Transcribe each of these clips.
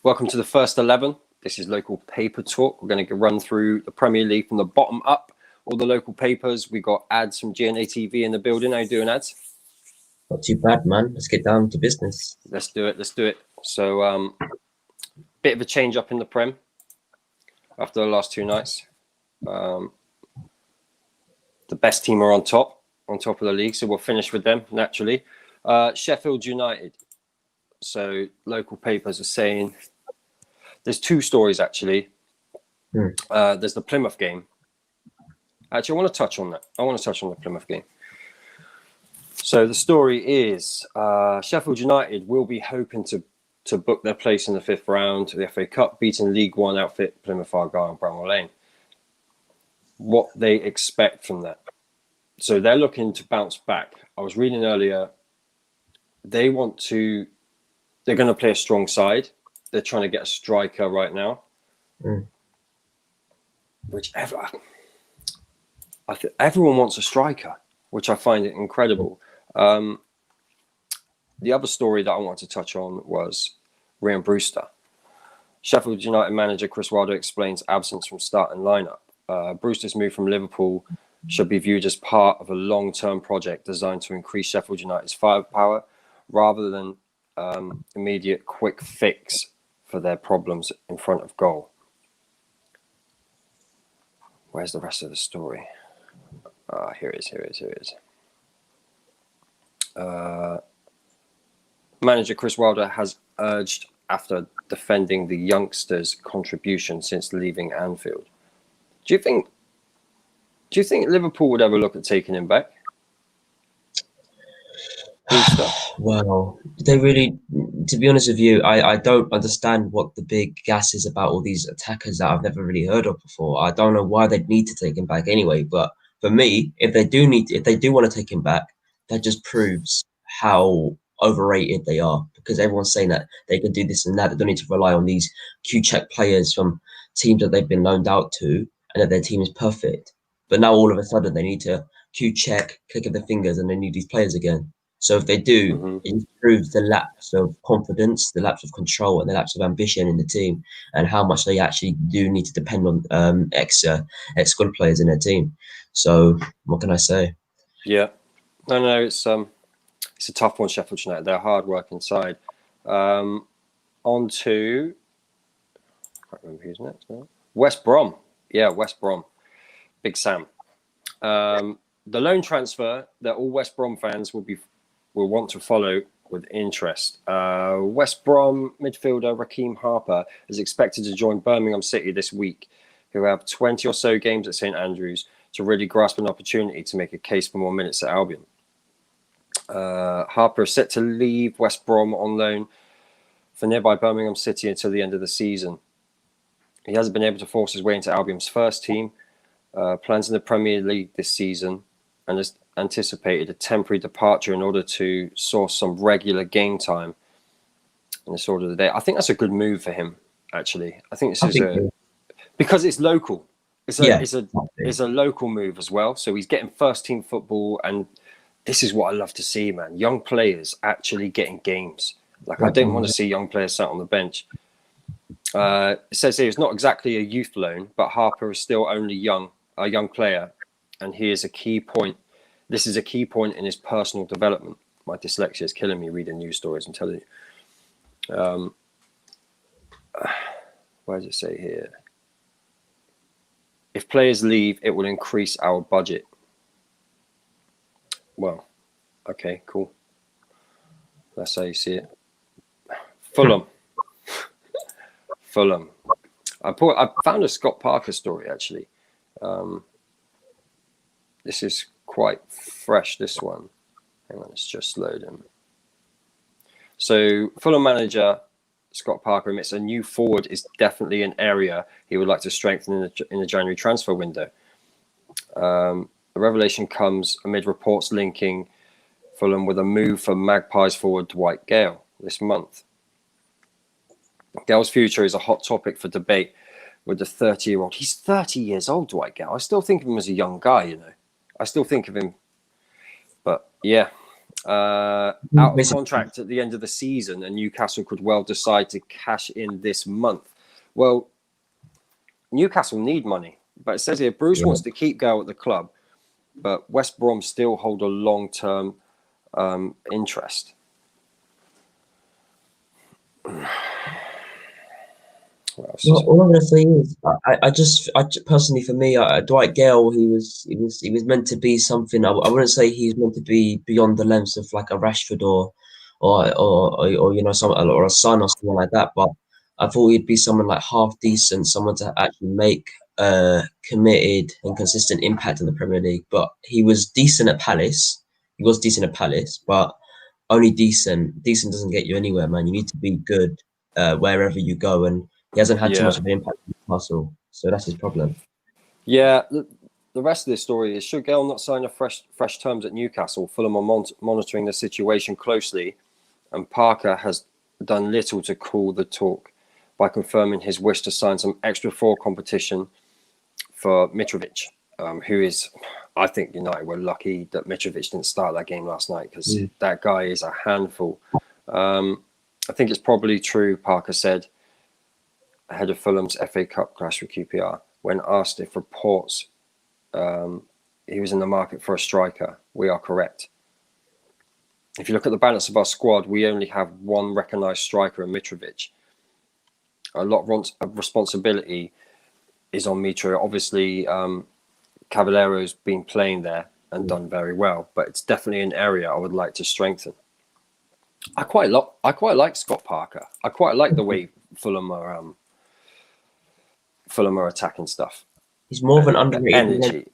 Welcome to the first 11. This is local paper talk. We're going to run through the Premier League from the bottom up. All the local papers. We got ads from GNA TV in the building. How you doing, ads? Not too bad, man. Let's get down to business. Let's do it. So, bit of a change up in the Prem after the last two nights. The best team are on top of the league, so we'll finish with them naturally. Sheffield United. So local papers are saying there's two stories actually. There's the Plymouth game. Actually, I want to touch on that. I want to touch on the Plymouth game. So the story is Sheffield United will be hoping to book their place in the fifth round of the FA Cup, beating League One outfit Plymouth Argyle and Bramall Lane. What they expect from that. So they're looking to bounce back. I was reading earlier, they're going to play a strong side. They're trying to get a striker right now. Everyone wants a striker, which I find it incredible. The other story that I wanted to touch on was Ryan Brewster. Sheffield United manager Chris Wilder explains absence from starting lineup. Brewster's move from Liverpool should be viewed as part of a long-term project designed to increase Sheffield United's firepower rather than immediate quick fix for their problems in front of goal. Where's the rest of the story? Here it is. Manager Chris Wilder has urged after defending the youngsters' contribution since leaving Anfield. Do you think Liverpool would ever look at taking him back? Well, they really, to be honest with you, I don't understand what the big gas is about all these attackers that I've never really heard of before. I don't know why they'd need to take him back anyway. But for me, if they do want to take him back, that just proves how overrated they are, because everyone's saying that they can do this and that. They don't need to rely on these Q-check players from teams that they've been loaned out to and that their team is perfect. But now all of a sudden they need to Q-check, click of the fingers, and they need these players again. So if they do, it proves the lapse of confidence, the lapse of control, and the lapse of ambition in the team, and how much they actually do need to depend on ex-squad players in their team. So what can I say? Yeah, no, it's a tough one. Sheffield United, they're a hard-working side. On to, I can't remember who's next now. West Brom. Yeah, West Brom. Big Sam. The loan transfer that all West Brom fans will want to follow with interest. West Brom midfielder Raheem Harper is expected to join Birmingham City this week, who have 20 or so games at St Andrews, to really grasp an opportunity to make a case for more minutes at Albion. Harper is set to leave West Brom on loan for nearby Birmingham City until the end of the season. He hasn't been able to force his way into Albion's first team, plans in the Premier League this season, and has anticipated a temporary departure in order to source some regular game time in this order of the day. I think that's a good move for him, actually. I think because it's local. It's a local move as well. So he's getting first team football, and this is what I love to see, man. Young players actually getting games. Like, I don't want to see young players sat on the bench. It says here it's not exactly a youth loan, but Harper is still only a young player, and he is a key point. This is a key point in his personal development. My dyslexia is killing me reading news stories, I'm telling you. Where does it say here? If players leave, it will increase our budget. Well, okay, cool. That's how you see it. Fulham. I found a Scott Parker story, actually. This is quite fresh, this one. Hang on, it's just loading. So Fulham manager Scott Parker admits a new forward is definitely an area he would like to strengthen in the January transfer window. The revelation comes amid reports linking Fulham with a move for Magpies forward Dwight Gale this month. Gale's future is a hot topic for debate with the 30-year-old. He's 30 years old, Dwight Gale. I still think of him as a young guy, you know. I still think of him. But yeah, out of contract at the end of the season, and Newcastle could well decide to cash in this month. Well, Newcastle need money, but it says here Bruce wants to keep Gale at the club, but West Brom still hold a long-term interest. Well, all I'm gonna say is, I just personally, for me, Dwight Gale, he was meant to be something. I wouldn't say he's meant to be beyond the lengths of like a Rashford or you know, some or a Son or someone like that. But I thought he'd be someone like half decent, someone to actually make a committed and consistent impact in the Premier League. But he was decent at Palace. He was decent at Palace, but only decent. Decent doesn't get you anywhere, man. You need to be good wherever you go, and he hasn't had too much of an impact on Newcastle, so that's his problem. Yeah, the rest of this story is, should Gale not sign a fresh terms at Newcastle? Fulham are monitoring the situation closely, and Parker has done little to cool the talk by confirming his wish to sign some extra for competition for Mitrovic, who is, I think United were lucky that Mitrovic didn't start that game last night, because that guy is a handful. I think it's probably true, Parker said ahead of Fulham's FA Cup clash with QPR, when asked if reports he was in the market for a striker. We are correct. If you look at the balance of our squad, we only have one recognised striker in Mitrovic. A lot of responsibility is on Mitro. Obviously, Cavallero's been playing there and done very well, but it's definitely an area I would like to strengthen. I quite like Scott Parker. I quite like the way Fulham are attacking stuff. He's more of an underrated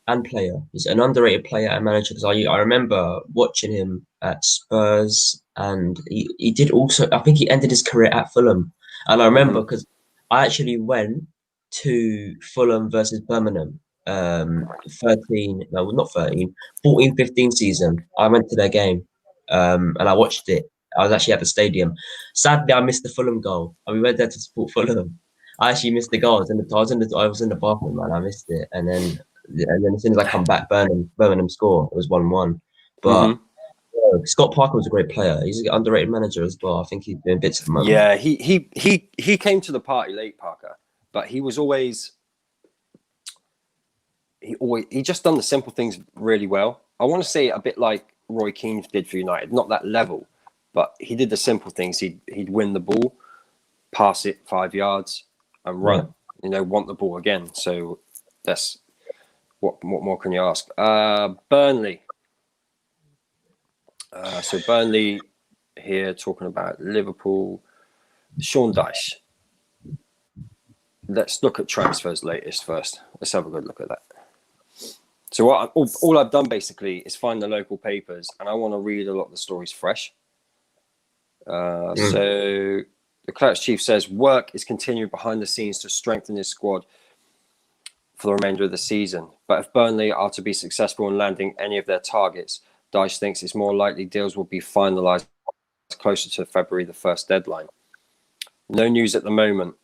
and player. He's an underrated player and manager, because I remember watching him at Spurs, and he did also, I think he ended his career at Fulham. And I remember because I actually went to Fulham versus Birmingham 14-15 season. I went to their game and I watched it. I was actually at the stadium. Sadly, I missed the Fulham goal, and we went there to support Fulham. I actually missed the goal. I was in the bathroom, man. I missed it, and then as soon as I come back, Birmingham score. It was 1-1. But Scott Parker was a great player. He's an underrated manager as well. I think he's doing bits at the moment. Yeah, he came to the party late, Parker, but he just done the simple things really well. I want to say a bit like Roy Keane did for United, not that level, but he did the simple things. He'd win the ball, pass it 5 yards, and run. Want the ball again. So that's what more can you ask? Burnley. So Burnley here talking about Liverpool. Sean Dyche. Let's look at transfers latest first. Let's have a good look at that. So all I've done basically is find the local papers, and I want to read a lot of the stories fresh. So the Clouts chief says work is continuing behind the scenes to strengthen his squad for the remainder of the season. But if Burnley are to be successful in landing any of their targets, Dyche thinks it's more likely deals will be finalised closer to February the 1st deadline. No news at the moment.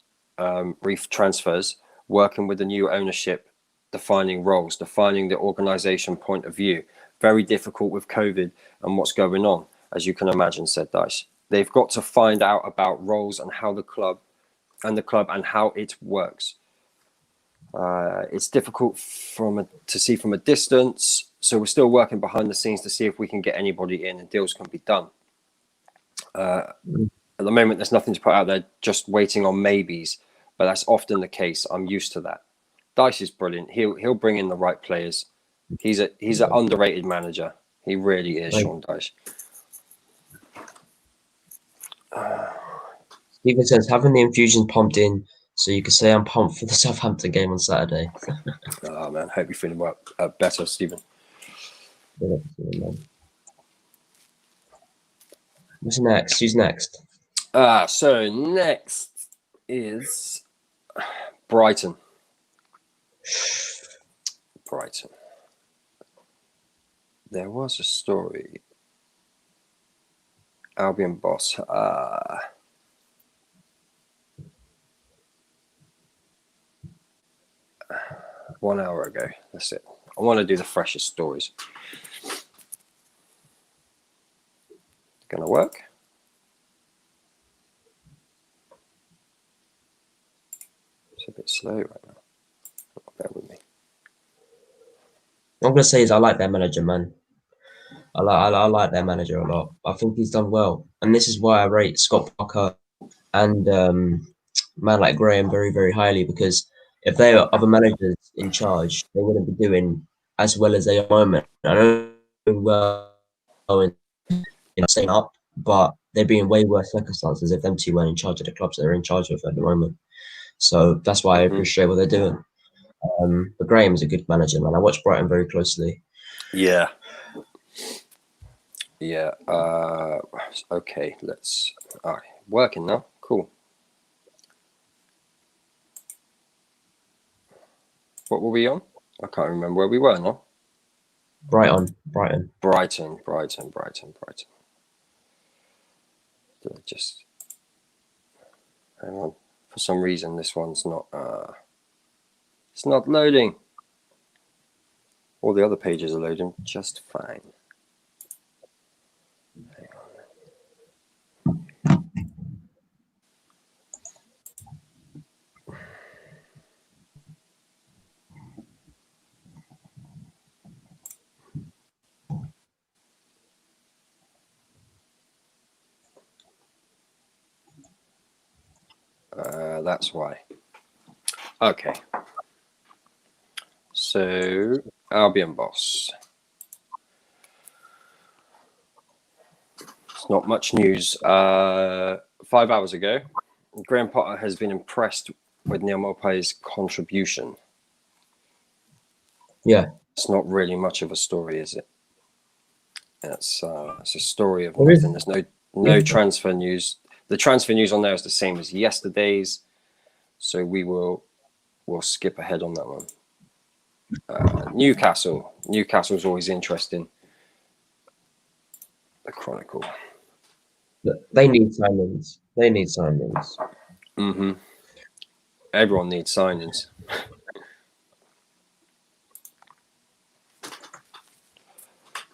Reef transfers, working with the new ownership, defining roles, defining the organisation point of view. Very difficult with COVID and what's going on, as you can imagine, said Dyche. They've got to find out about roles and how the club and how it works. It's difficult to see from a distance, so we're still working behind the scenes to see if we can get anybody in and deals can be done. At the moment, there's nothing to put out there, just waiting on maybes, but that's often the case. I'm used to that. Dyche is brilliant. He'll bring in the right players. He's an underrated manager. He really is, Sean Dyche. Stephen says, having the infusion pumped in, so you could say I'm pumped for the Southampton game on Saturday. Oh man, hope you're feeling better, Stephen. What's next? Who's next? So next is Brighton. There was a story. Albion boss. 1 hour ago. That's it. I want to do the freshest stories. Gonna work. It's a bit slow right now. Bear with me. What I'm gonna say is I like their manager, man. I like their manager a lot. I think he's done well, and this is why I rate Scott Parker and man like Graham very, very highly, because if there are other managers in charge, they wouldn't be doing as well as they are at the moment. I know well in staying up, but they'd be in way worse circumstances if them two weren't in charge of the clubs that they're in charge of at the moment. So that's why I appreciate what they're doing. But Graham's a good manager, man. I watch Brighton very closely. Yeah. Yeah. Okay. All right. Working now. Cool. What were we on? I can't remember where we were now. Brighton. Just hang on. For some reason, this one's not. It's not loading. All the other pages are loading just fine. Hang on. That's why. Okay. So, Albion boss. It's not much news. 5 hours ago, Graham Potter has been impressed with Neil Maupay's contribution. Yeah. It's not really much of a story, is it? It's a story of nothing. There's no transfer news. The transfer news on there is the same as yesterday's, so we'll skip ahead on that one. Newcastle. Newcastle's always interesting. The Chronicle. They need signings. Mm-hmm. Everyone needs signings.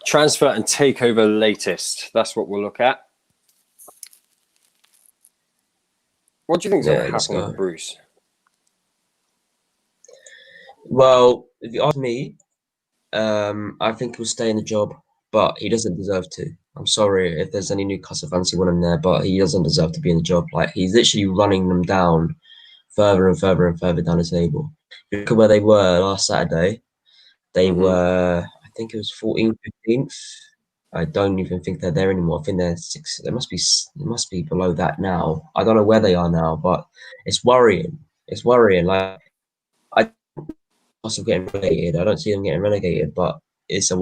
Transfer and takeover latest. That's what we'll look at. What do you think is going to happen with Bruce? Well, if you ask me, I think he'll stay in the job, but he doesn't deserve to. I'm sorry if there's any Newcastle fans who want him there, but he doesn't deserve to be in the job. Like, he's literally running them down further and further and further down the table. Look at where they were last Saturday. They were, I think it was 14th, 15th. I don't even think they're there anymore. I think they're 6. They must be below that now. I don't know where they are now, but it's worrying. It's worrying. Like, I also getting relegated. I don't see them getting relegated, but it's a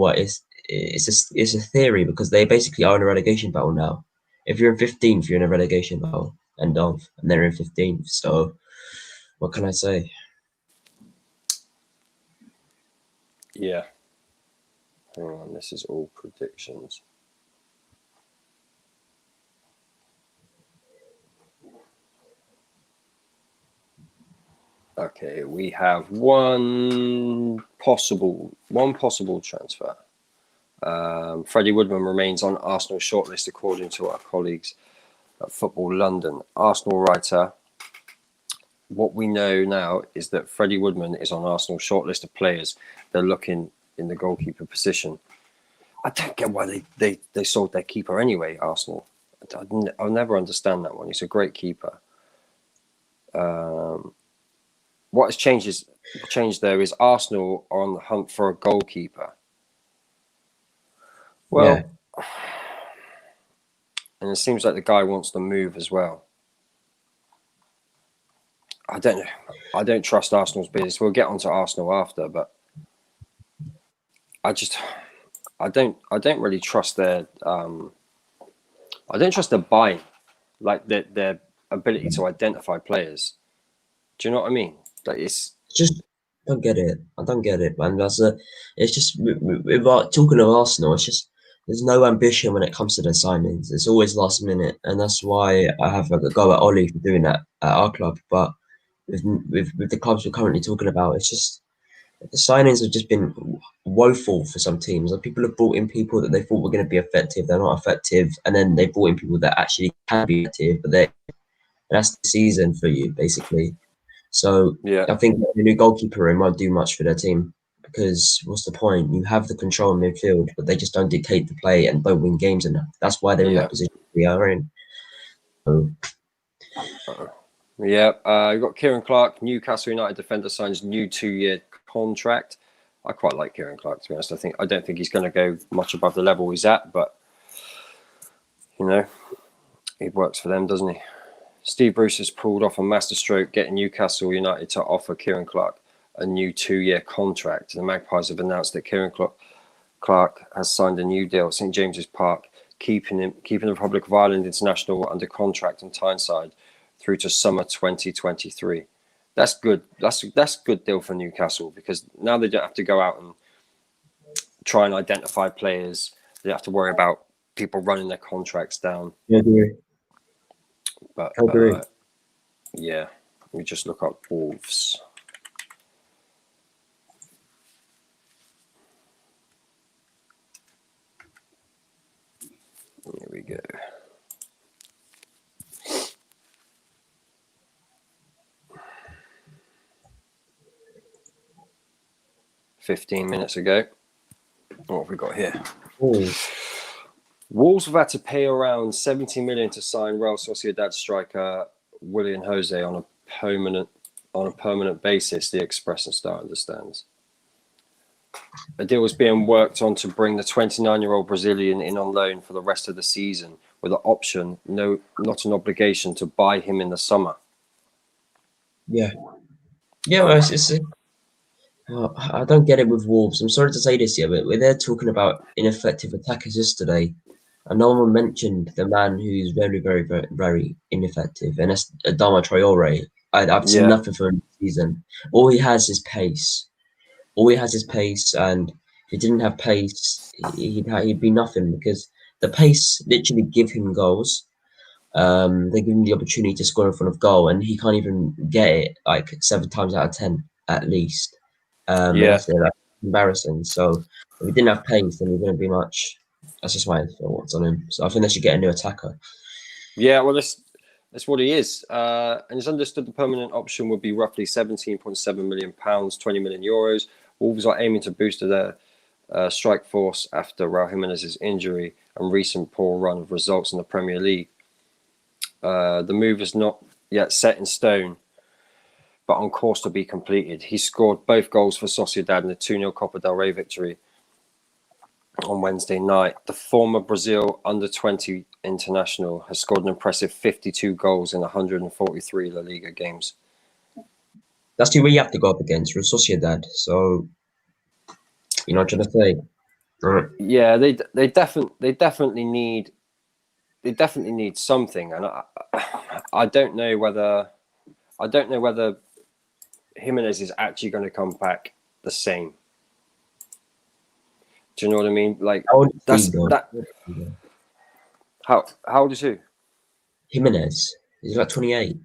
theory, because they basically are in a relegation battle now. If you're in 15th, you're in a relegation battle, and they're in 15th. So, what can I say? Yeah. Hang on, this is all predictions. Okay, we have one possible transfer. Freddie Woodman remains on Arsenal shortlist, according to our colleagues at Football London. Arsenal writer, what we know now is that Freddie Woodman is on Arsenal shortlist of players they're looking in the goalkeeper position. I don't get why they sold their keeper anyway, Arsenal. I'll never understand that one. He's a great keeper. What has changed there is Arsenal are on the hunt for a goalkeeper. Well, yeah. And it seems like the guy wants to move as well. I don't know. I don't trust Arsenal's business. We'll get onto Arsenal after, but I don't really trust their I don't trust their buying, like their ability to identify players. Do you know what I mean? Like it's just I don't get it, man. It's just about talking of Arsenal. It's just there's no ambition when it comes to their signings. It's always last minute, and that's why I have a go at Ollie for doing that at our club. But with the clubs we're currently talking about, it's the signings have just been woeful for some teams. Like people have brought in people that they thought were going to be effective, they're not effective, and then they brought in people that actually can be effective, but that's the season for you basically. So Yeah, I think the new goalkeeper in won't do much for their team because what's the point? You have the control in midfield, but they just don't dictate the play and don't win games enough. That's why they're in yeah. that position we are in. So, Yeah, you've got Kieran Clark, Newcastle United defender, signs new 2-year contract. I quite like Kieran Clark, to be honest. I don't think he's going to go much above the level he's at, but you know, he works for them, doesn't he? Steve Bruce has pulled off a masterstroke, getting Newcastle United to offer Kieran Clark a new 2-year contract. The Magpies have announced that Kieran Clark has signed a new deal at St James's Park, keeping the Republic of Ireland international under contract in Tyneside through to summer 2023. That's good. That's a good deal for Newcastle because now they don't have to go out and try and identify players. They don't have to worry about people running their contracts down. yeah, I agree. But I agree. yeah, we just look up Wolves. Here we go. "15 minutes ago. What have we got here? Ooh. Wolves have had to pay around 70 million to sign Real Sociedad striker Willian Jose on a permanent basis, the Express and Star understands. A deal is being worked on to bring the 29-year-old Brazilian in on loan for the rest of the season, with an option, not an obligation, to buy him in the summer. Yeah. Yeah, well, I don't get it with Wolves. I'm sorry to say this here, but we're there talking about ineffective attackers yesterday, and no one mentioned the man who's very, very, very, very ineffective, and that's Adama Traore. I've seen Yeah, nothing from him this season. All he has is pace. And if he didn't have pace, he'd be nothing because the pace literally give him goals. They give him the opportunity to score in front of goal, and he can't even get it like 7 times out of 10 at least. And yeah, that's like embarrassing. So if he didn't have pace, then he wouldn't be much. That's just my thoughts on him. So I think they should get a new attacker. yeah. Well, that's what he is, and it's understood the permanent option would be roughly £17.7 million, €20 million. Wolves are aiming to boost their strike force after Raul Jimenez's injury and recent poor run of results in the Premier League. The move is not yet set in stone, but on course to be completed. He scored both goals for Sociedad in the 2-0 Copa del Rey victory on Wednesday night. The former Brazil under-20 international has scored an impressive 52 goals in 143 La Liga games. That's who we have to go up against, Real Sociedad. So, you know what I'm trying to say? Right. Yeah, they definitely need something, and I don't know whether Jimenez is actually going to come back the same. Do you know what I mean? Like How old is that's he, though? that. How old is who? Jimenez. He's like 28.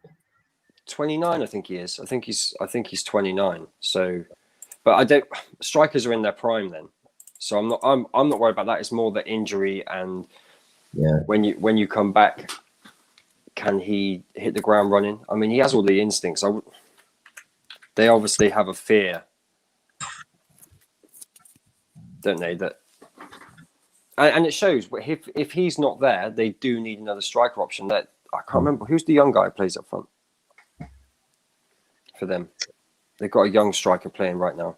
29, I think he is. I think he's 29. So, but I don't. Strikers are in their prime then, so I'm not worried about that. It's more the injury and Yeah. when you come back, can he hit the ground running? I mean, he has all the instincts. They obviously have a fear, don't they? That and it shows. If he's not there, they do need another striker option. That I can't remember who's the young guy who plays up front for them. They've got a young striker playing right now.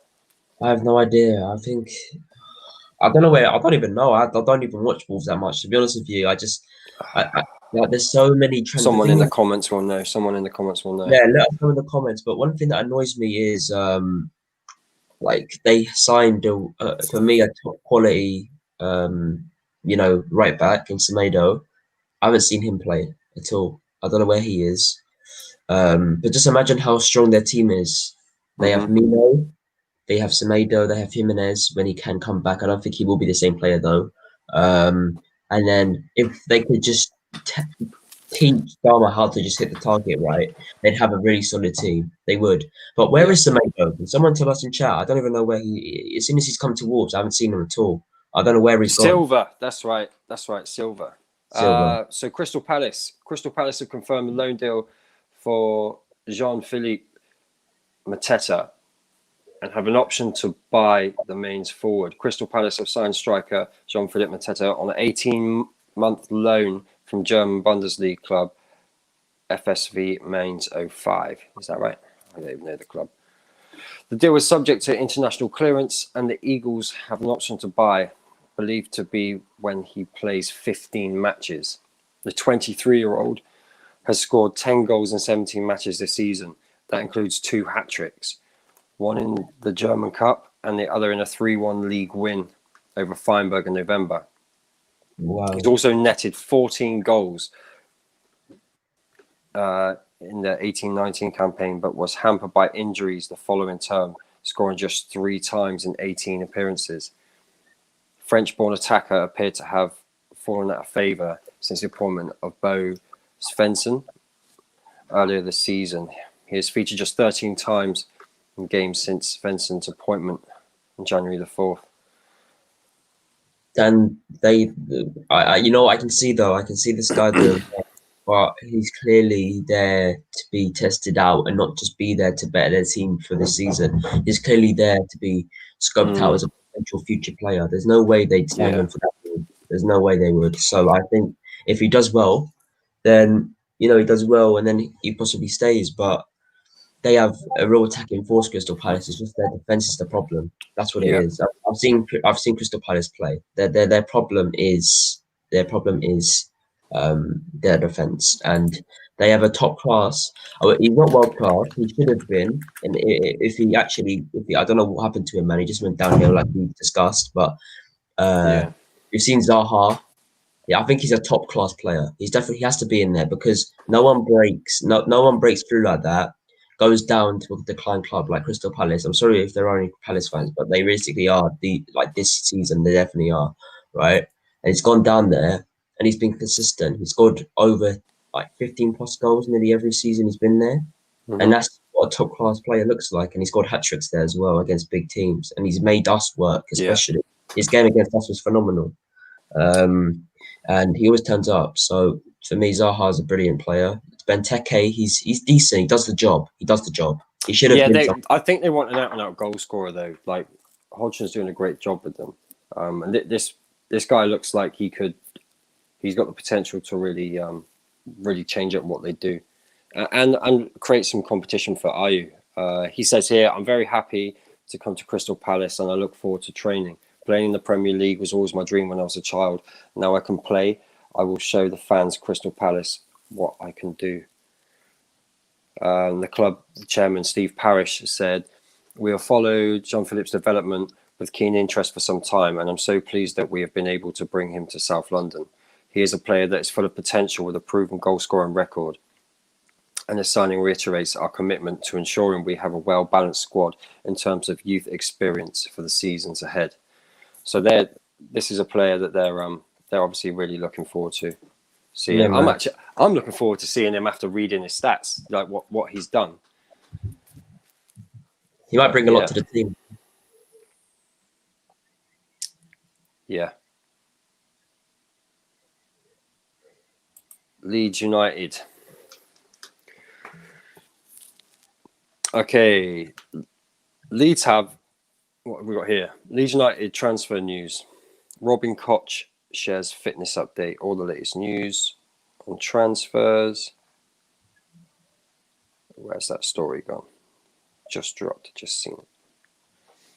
I have no idea. I don't know where. I don't even know. I don't even watch Wolves that much. To be honest with you, like there's so many. Someone in the comments will know. Someone in the comments will know. Yeah, let us know in the comments. But one thing that annoys me is like they signed for me a top quality right back in Semedo. I haven't seen him play at all. I don't know where he is. But just imagine how strong their team is. They have Mino, they have Semedo, they have Jimenez when he can come back. I don't think he will be the same player though. And then if they could just teach Dharma how to just hit the target right, they'd have a really solid team. They would. But where Yeah. is Semenyo? Can someone tell us in chat? I don't even know where he. As soon as he's come to Wolves, I haven't seen him at all. I don't know where he's gone. Silva, that's right. That's right, Silva. Silver. So Crystal Palace. Crystal Palace have confirmed a loan deal for Jean-Philippe Mateta and have an option to buy the Mainz forward. Crystal Palace have signed striker Jean-Philippe Mateta on an 18-month loan from German Bundesliga club FSV Mainz 05. Is that right? I don't even know the club. The deal was subject to international clearance, and the Eagles have an option to buy, believed to be when he plays 15 matches. The 23-year-old has scored 10 goals in 17 matches this season. That includes 2 hat-tricks, one in the German Cup and the other in a 3-1 league win over Freiburg in November. Wow. He's also netted 14 goals in the 18-19 campaign, but was hampered by injuries the following term, scoring just 3 times in 18 appearances. French-born attacker appeared to have fallen out of favour since the appointment of Bo Svensson earlier this season. He has featured just 13 times in games since Svensson's appointment on January the 4th. And I can see this guy doing well, but he's clearly there to be tested out and not just be there to better their team for this season. He's clearly there to be scoped out as a potential future player. There's no way they'd sign him for that team. There's no way they would. So I think if he does well, then he does well, and then he possibly stays. But they have a real attacking force. Crystal Palace. It's just their defense is the problem. That's what it is. I've seen Crystal Palace play. Their problem is their defense, and they have a top class. He's not world class. He should have been, and if he I don't know what happened to him, man. He just went downhill like we discussed. But we've seen Zaha. Yeah, I think he's a top class player. He has to be in there because no one breaks through like that, goes down to a decline club like Crystal Palace. I'm sorry if there are any Palace fans, but they realistically are this season. They definitely are, right? And he's gone down there and he's been consistent. He's scored over 15 plus goals nearly every season he's been there, and that's what a top class player looks like. And he's scored hat tricks there as well against big teams, and he's made us work. Especially his game against us was phenomenal. And he always turns up. So for me, Zaha is a brilliant player. Benteke, he's decent. He does the job. He should have been. I think they want an out-and-out goal scorer though. Like Hodgson's doing a great job with them. And this guy looks like he's got the potential to really change up what they do, and create some competition for Ayew. He says here, "I'm very happy to come to Crystal Palace, and I look forward to training. Playing in the Premier League was always my dream when I was a child. Now I can play. I will show the fans Crystal Palace what I can do." The club chairman, Steve Parish, said, "We have followed Jean-Philippe's development with keen interest for some time, and I'm so pleased that we have been able to bring him to South London. He is a player that is full of potential with a proven goal-scoring record. And the signing reiterates our commitment to ensuring we have a well-balanced squad in terms of youth experience for the seasons ahead." So this is a player that they're obviously really looking forward to seeing. Yeah, I'm looking forward to seeing him after reading his stats, like what he's done. He might bring a lot to the team. Yeah. Leeds United. Okay. Leeds have, what have we got here? Leeds United transfer news. Robin Koch shares fitness update. All the latest news on transfers. Where's that story gone? Just dropped. Just seen it.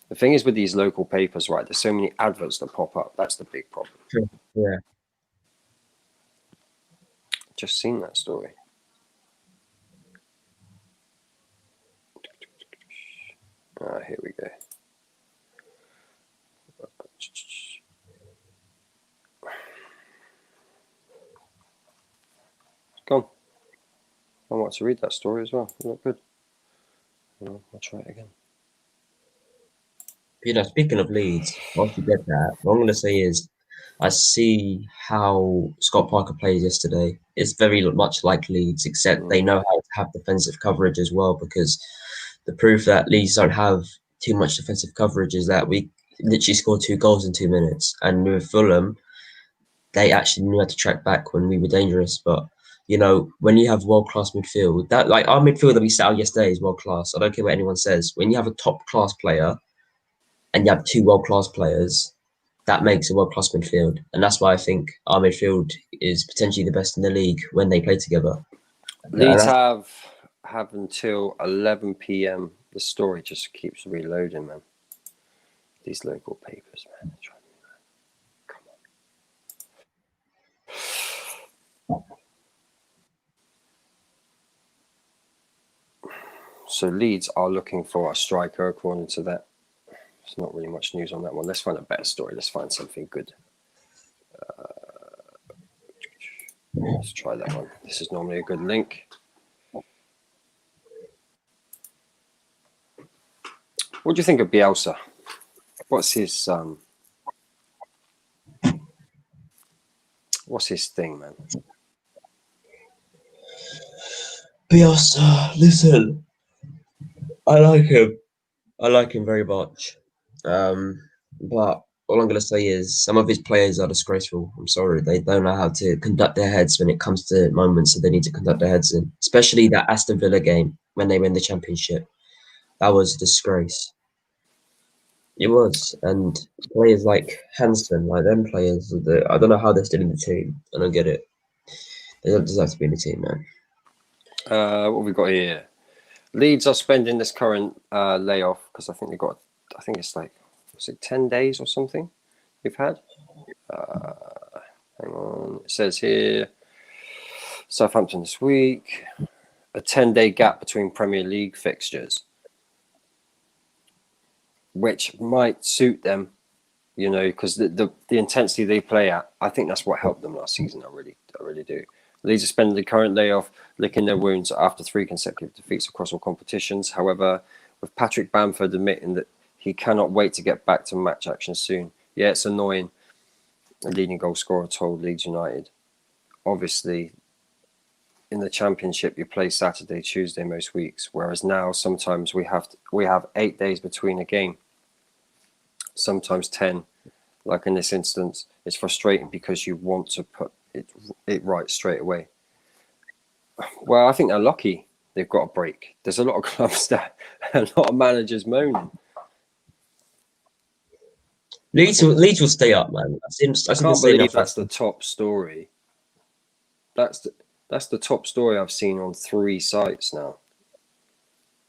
The thing is with these local papers, right? There's so many adverts that pop up. That's the big problem. Yeah. Just seen that story. Here we go. Gone. I want to read that story as well. It looked good. I'll try it again. Speaking of Leeds, once you get that, what I'm going to say is I see how Scott Parker played yesterday. It's very much like Leeds, except they know how to have defensive coverage as well. Because the proof that Leeds don't have too much defensive coverage is that we literally scored 2 goals in 2 minutes, and with Fulham, they actually knew how to track back when we were dangerous. But when you have world class midfield, that like our midfield that we set out yesterday is world class. I don't care what anyone says. When you have a top class player and you have 2 world class players, that makes a world class midfield, and that's why I think our midfield is potentially the best in the league when they play together. Leeds have until 11 p.m. The story just keeps reloading, man. These local papers, man. Come on. So Leeds are looking for a striker, according to that. There's not really much news on that one. Let's find a better story. Let's find something good. Let's try that one. This is normally a good link. What do you think of Bielsa? What's his thing, man? Bielsa, listen, I like him. I like him very much. But all I'm gonna say is some of his players are disgraceful. I'm sorry, they don't know how to conduct their heads when it comes to moments that they need to conduct their heads in. Especially that Aston Villa game when they win the championship. That was a disgrace. It was, and players like Hansen, like them players, I don't know how they're still in the team. I don't get it. They don't deserve to be in the team, man. What have we got here? Leeds are spending this current layoff because I think they got. I think it's like, was it 10 days or something? We've had. Hang on. It says here, Southampton this week. A 10-day gap between Premier League fixtures, which might suit them, because the intensity they play at, I think that's what helped them last season. I really do. Leeds are spending the current layoff licking their wounds after 3 consecutive defeats across all competitions. However, with Patrick Bamford admitting that he cannot wait to get back to match action soon. Yeah, it's annoying. The leading goal scorer told Leeds United. Obviously, in the Championship, you play Saturday, Tuesday most weeks, whereas now sometimes we have 8 days between a game. Sometimes 10, like in this instance. It's frustrating because you want to put it right straight away. Well, I think they're lucky they've got a break. There's a lot of clubs that a lot of managers moaning. Leeds will stay up, man. I can't believe that's the top story. That's the top story I've seen on 3 sites now.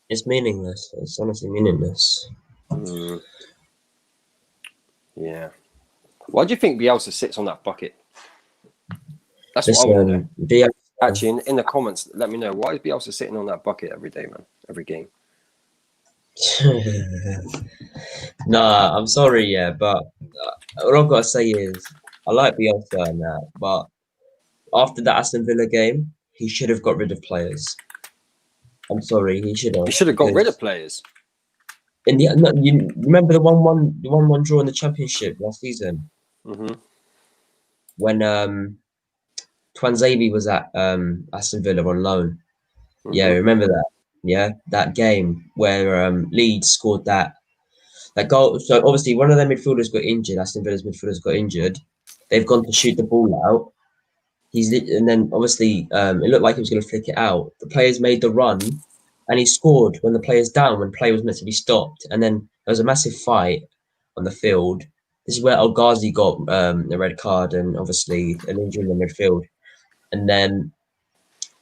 It's meaningless. It's honestly meaningless. Yeah. Why do you think Bielsa sits on that bucket? That's what I want to know. Actually, in the comments, let me know. Why is Bielsa sitting on that bucket every day, man? Every game. Nah, I'm sorry, yeah, but what I've got to say is I like Bielsa and that, but after that Aston Villa game, he should have got rid of players. I'm sorry, he should have. He should have got rid of players. You remember the 1-1 draw in the Championship last season? Mm-hmm. When Twanzebe was at Aston Villa on loan. Mm-hmm. Yeah, remember that? Yeah, that game where Leeds scored that goal. So obviously one of their midfielders got injured. Aston Villa's midfielders got injured. They've gone to shoot the ball out. And then obviously it looked like he was going to flick it out. The players made the run, and he scored when the player's down, when play was meant to be stopped. And then there was a massive fight on the field. This is where El Ghazi got the red card and obviously an injury in the midfield. And then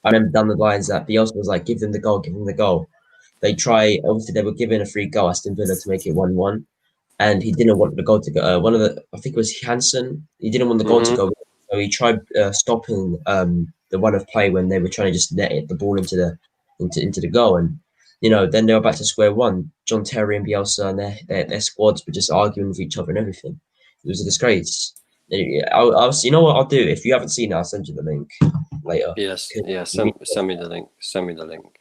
I remember down the lines that Bielsa was like, give them the goal, give them the goal. Obviously they were given a free goal, Aston Villa, to make it 1-1. And he didn't want the goal to go. I think it was Hansen. He didn't want the goal to go. So he tried stopping the run of play when they were trying to just net the ball into the goal. And, then they were back to square one. John Terry and Bielsa and their squads were just arguing with each other and everything. It was a disgrace. I'll you know what I'll do? If you haven't seen it, I'll send you the link later. Yes, yeah. Send me the link. Send me the link.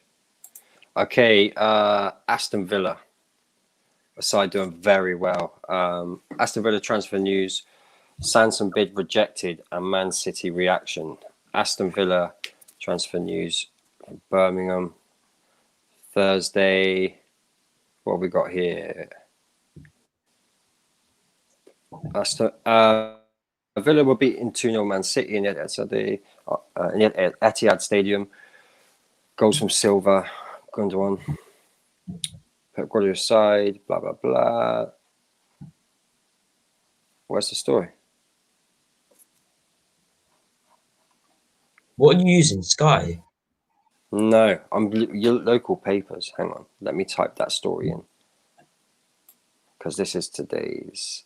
Okay, Aston Villa. A side doing very well. Aston Villa transfer news. Sanson bid rejected and Man City reaction. Aston Villa transfer news from Birmingham. Thursday. What have we got here? Villa were beaten 2-0 Man City in Etihad Stadium. Goals from Silva, Gundogan, Pep Guardiola's side, blah, blah, blah. Where's the story? What are you using, Sky? No, I'm your local papers. Hang on, let me type that story in. Because this is today's.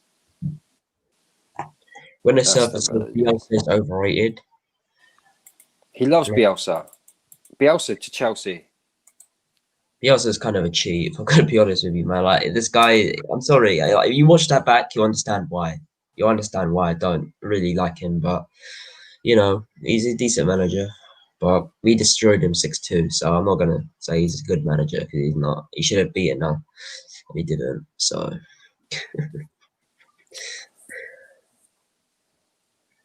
When a surfer says Bielsa is overrated. He loves Bielsa. Bielsa to Chelsea. Bielsa is kind of a cheat, if I'm going to be honest with you, man. Like, this guy, I'm sorry. If you watch that back, you understand why. You understand why I don't really like him. But, you know, he's a decent manager. But we destroyed him 6-2. So I'm not going to say he's a good manager because he's not. He should have beaten us. He didn't. So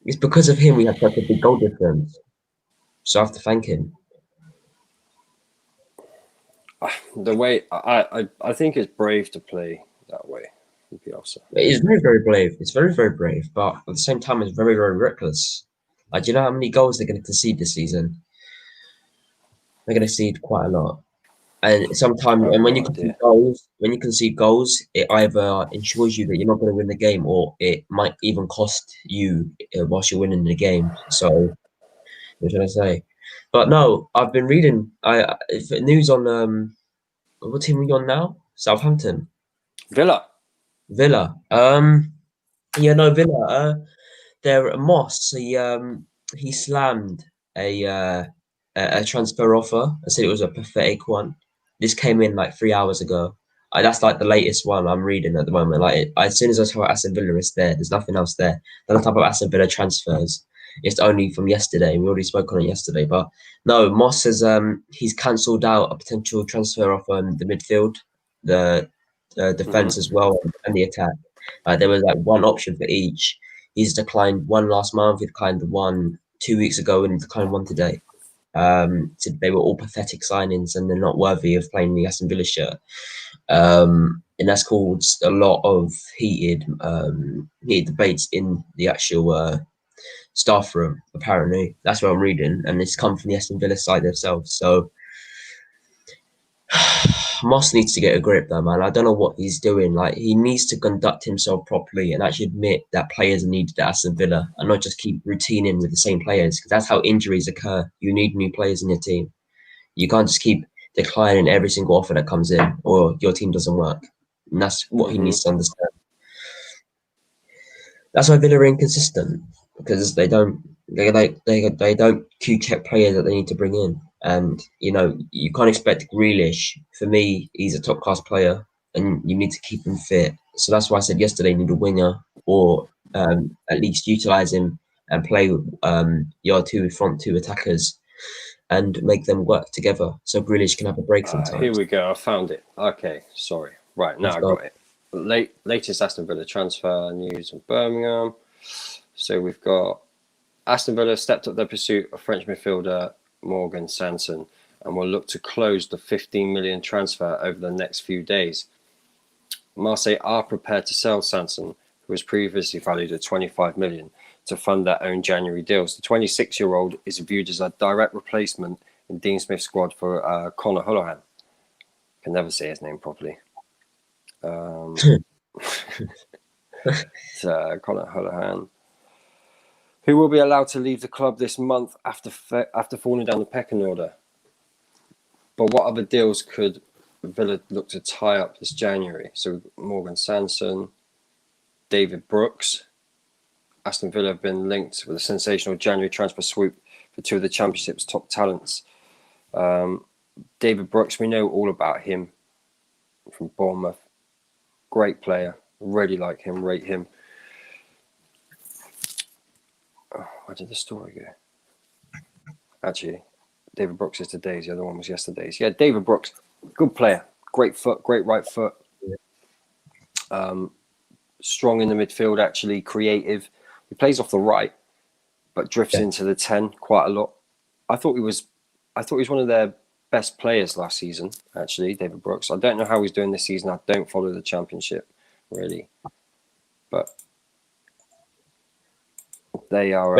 it's because of him we have such a big goal difference. So I have to thank him. The way I think it's brave to play that way. Bielsa. It's very, very brave. It's very, very brave. But at the same time, it's very, very reckless. Like, do you know how many goals they're going to concede this season? They're going to concede quite a lot. And sometimes, and when you concede goals, it either ensures you that you're not going to win the game, or it might even cost you whilst you're winning the game. So, what should I say? But no, I've been reading news on what team are you on now? Southampton. Villa. Villa. Villa. Their Moss. He slammed a transfer offer. I said it was a pathetic one. This came in like 3 hours ago. That's like the latest one I'm reading at the moment. Like, as soon as I saw Aston Villa, it's there. There's nothing else there. Then on top of Aston Villa transfers, it's only from yesterday. We already spoke on it yesterday. But no, Moss has he's cancelled out a potential transfer offer in the midfield, the defense as well, and the attack. There was like one option for each. He's declined one last month. He declined one 2 weeks ago, and declined one today. So they were all pathetic signings, and they're not worthy of playing the Aston Villa shirt. And that's caused a lot of heated debates in the actual staff room. Apparently, that's what I'm reading, and it's come from the Aston Villa side themselves. So Moss needs to get a grip, though, man. I don't know what he's doing. Like, he needs to conduct himself properly and actually admit that players are needed at Aston Villa, and not just keep routining with the same players, because that's how injuries occur. You need new players in your team. You can't just keep declining every single offer that comes in, or your team doesn't work. And that's what he needs to understand. That's why Villa are inconsistent, because they don't Q-check players that they need to bring in. And, you know, you can't expect Grealish. For me, he's a top-class player, and you need to keep him fit. So that's why I said yesterday you need a winger, or at least utilise him and play your front two attackers and make them work together so Grealish can have a break sometimes. Here we go. I found it. Okay, sorry. Right, now I got it. Latest Aston Villa transfer news in Birmingham. So we've got Aston Villa stepped up their pursuit of French midfielder Morgan Sanson and will look to close the 15 million transfer over the next few days. Marseille are prepared to sell Sanson, who was previously valued at 25 million, to fund their own January deals. The 26-year-old is viewed as a direct replacement in Dean Smith's squad for Conor Holohan. I can never say his name properly. It's Conor Holohan, who will be allowed to leave the club this month after falling down the pecking order. But what other deals could Villa look to tie up this January? So Morgan Sanson, David Brooks. Aston Villa have been linked with a sensational January transfer swoop for two of the Championship's top talents. David Brooks, we know all about him from Bournemouth. Great player. Really like him, rate him. Oh, where did the story go? Actually, David Brooks is today's. The other one was yesterday's. Yeah, David Brooks, good player. Great foot, great right foot. Strong in the midfield, actually. Creative. He plays off the right, but drifts into the 10 quite a lot. I thought he was one of their best players last season, actually, David Brooks. I don't know how he's doing this season. I don't follow the Championship, really. But they are...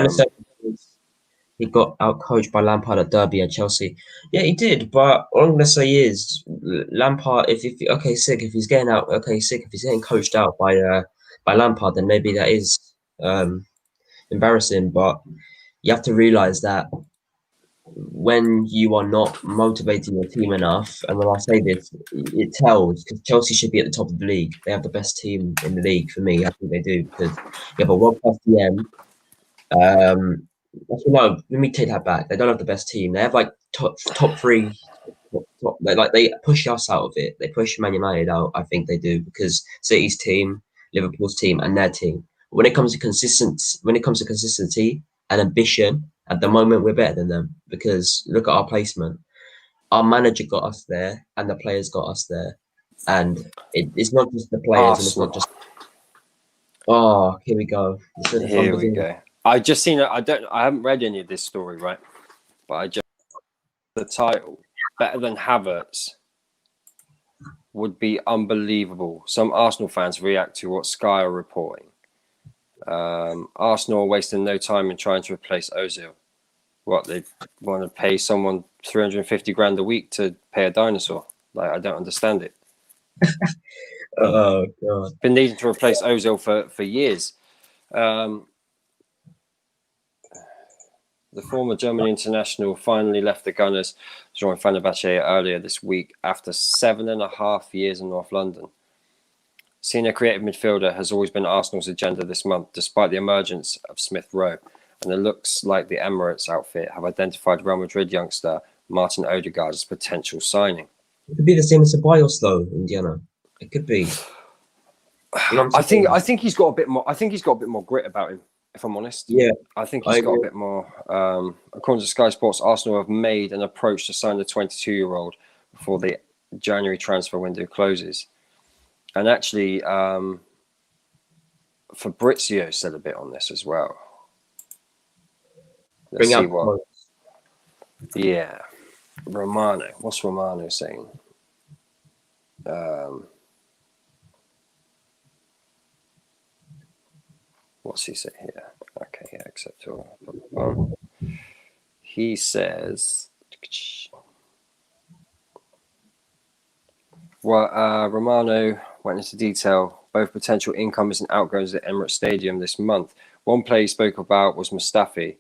he got out-coached by Lampard at Derby and Chelsea. Yeah, he did. But all I'm going to say is, Lampard, if he's getting coached out by Lampard, then maybe that is embarrassing. But you have to realise that when you are not motivating your team enough, and when I say this, it tells, because Chelsea should be at the top of the league. They have the best team in the league for me. I think they do, because you have a world-class DM. Actually, no, let me take that back. They don't have the best team. They have like top three. They push us out of it. They push Man United out. I think they do, because City's team, Liverpool's team, and their team. When it comes to consistency and ambition, at the moment we're better than them, because look at our placement. Our manager got us there, and the players got us there, and it's not just the players, and it's not just. Oh, here we go. Here we go. I just seen it. I haven't read any of this story, right? But I just the title, better than Havertz, would be unbelievable. Some Arsenal fans react to what Sky are reporting. Arsenal are wasting no time in trying to replace Ozil. What, they want to pay someone 350 grand a week to pay a dinosaur? Like, I don't understand it. Oh God! Been needing to replace Ozil for years. The former German international finally left the Gunners, joined Fenerbahce earlier this week after 7.5 years in North London. Senior creative midfielder has always been Arsenal's agenda this month, despite the emergence of Smith Rowe. And it looks like the Emirates outfit have identified Real Madrid youngster Martin Odegaard as potential signing. It could be the same as Ceballos, though, Indiana. It could be. I think he's got a bit more. I think he's got a bit more grit about him, if I'm honest. Yeah, I think he's got a bit more. According to Sky Sports, Arsenal have made an approach to sign the 22-year-old before the January transfer window closes. And actually, Fabrizio said a bit on this as well. Let's see what. Yeah, Romano. What's Romano saying? What's he say here? Okay, yeah, acceptable. He says, well, Romano went into detail both potential incomings and outgoings at Emirates Stadium this month. One player he spoke about was Mustafi,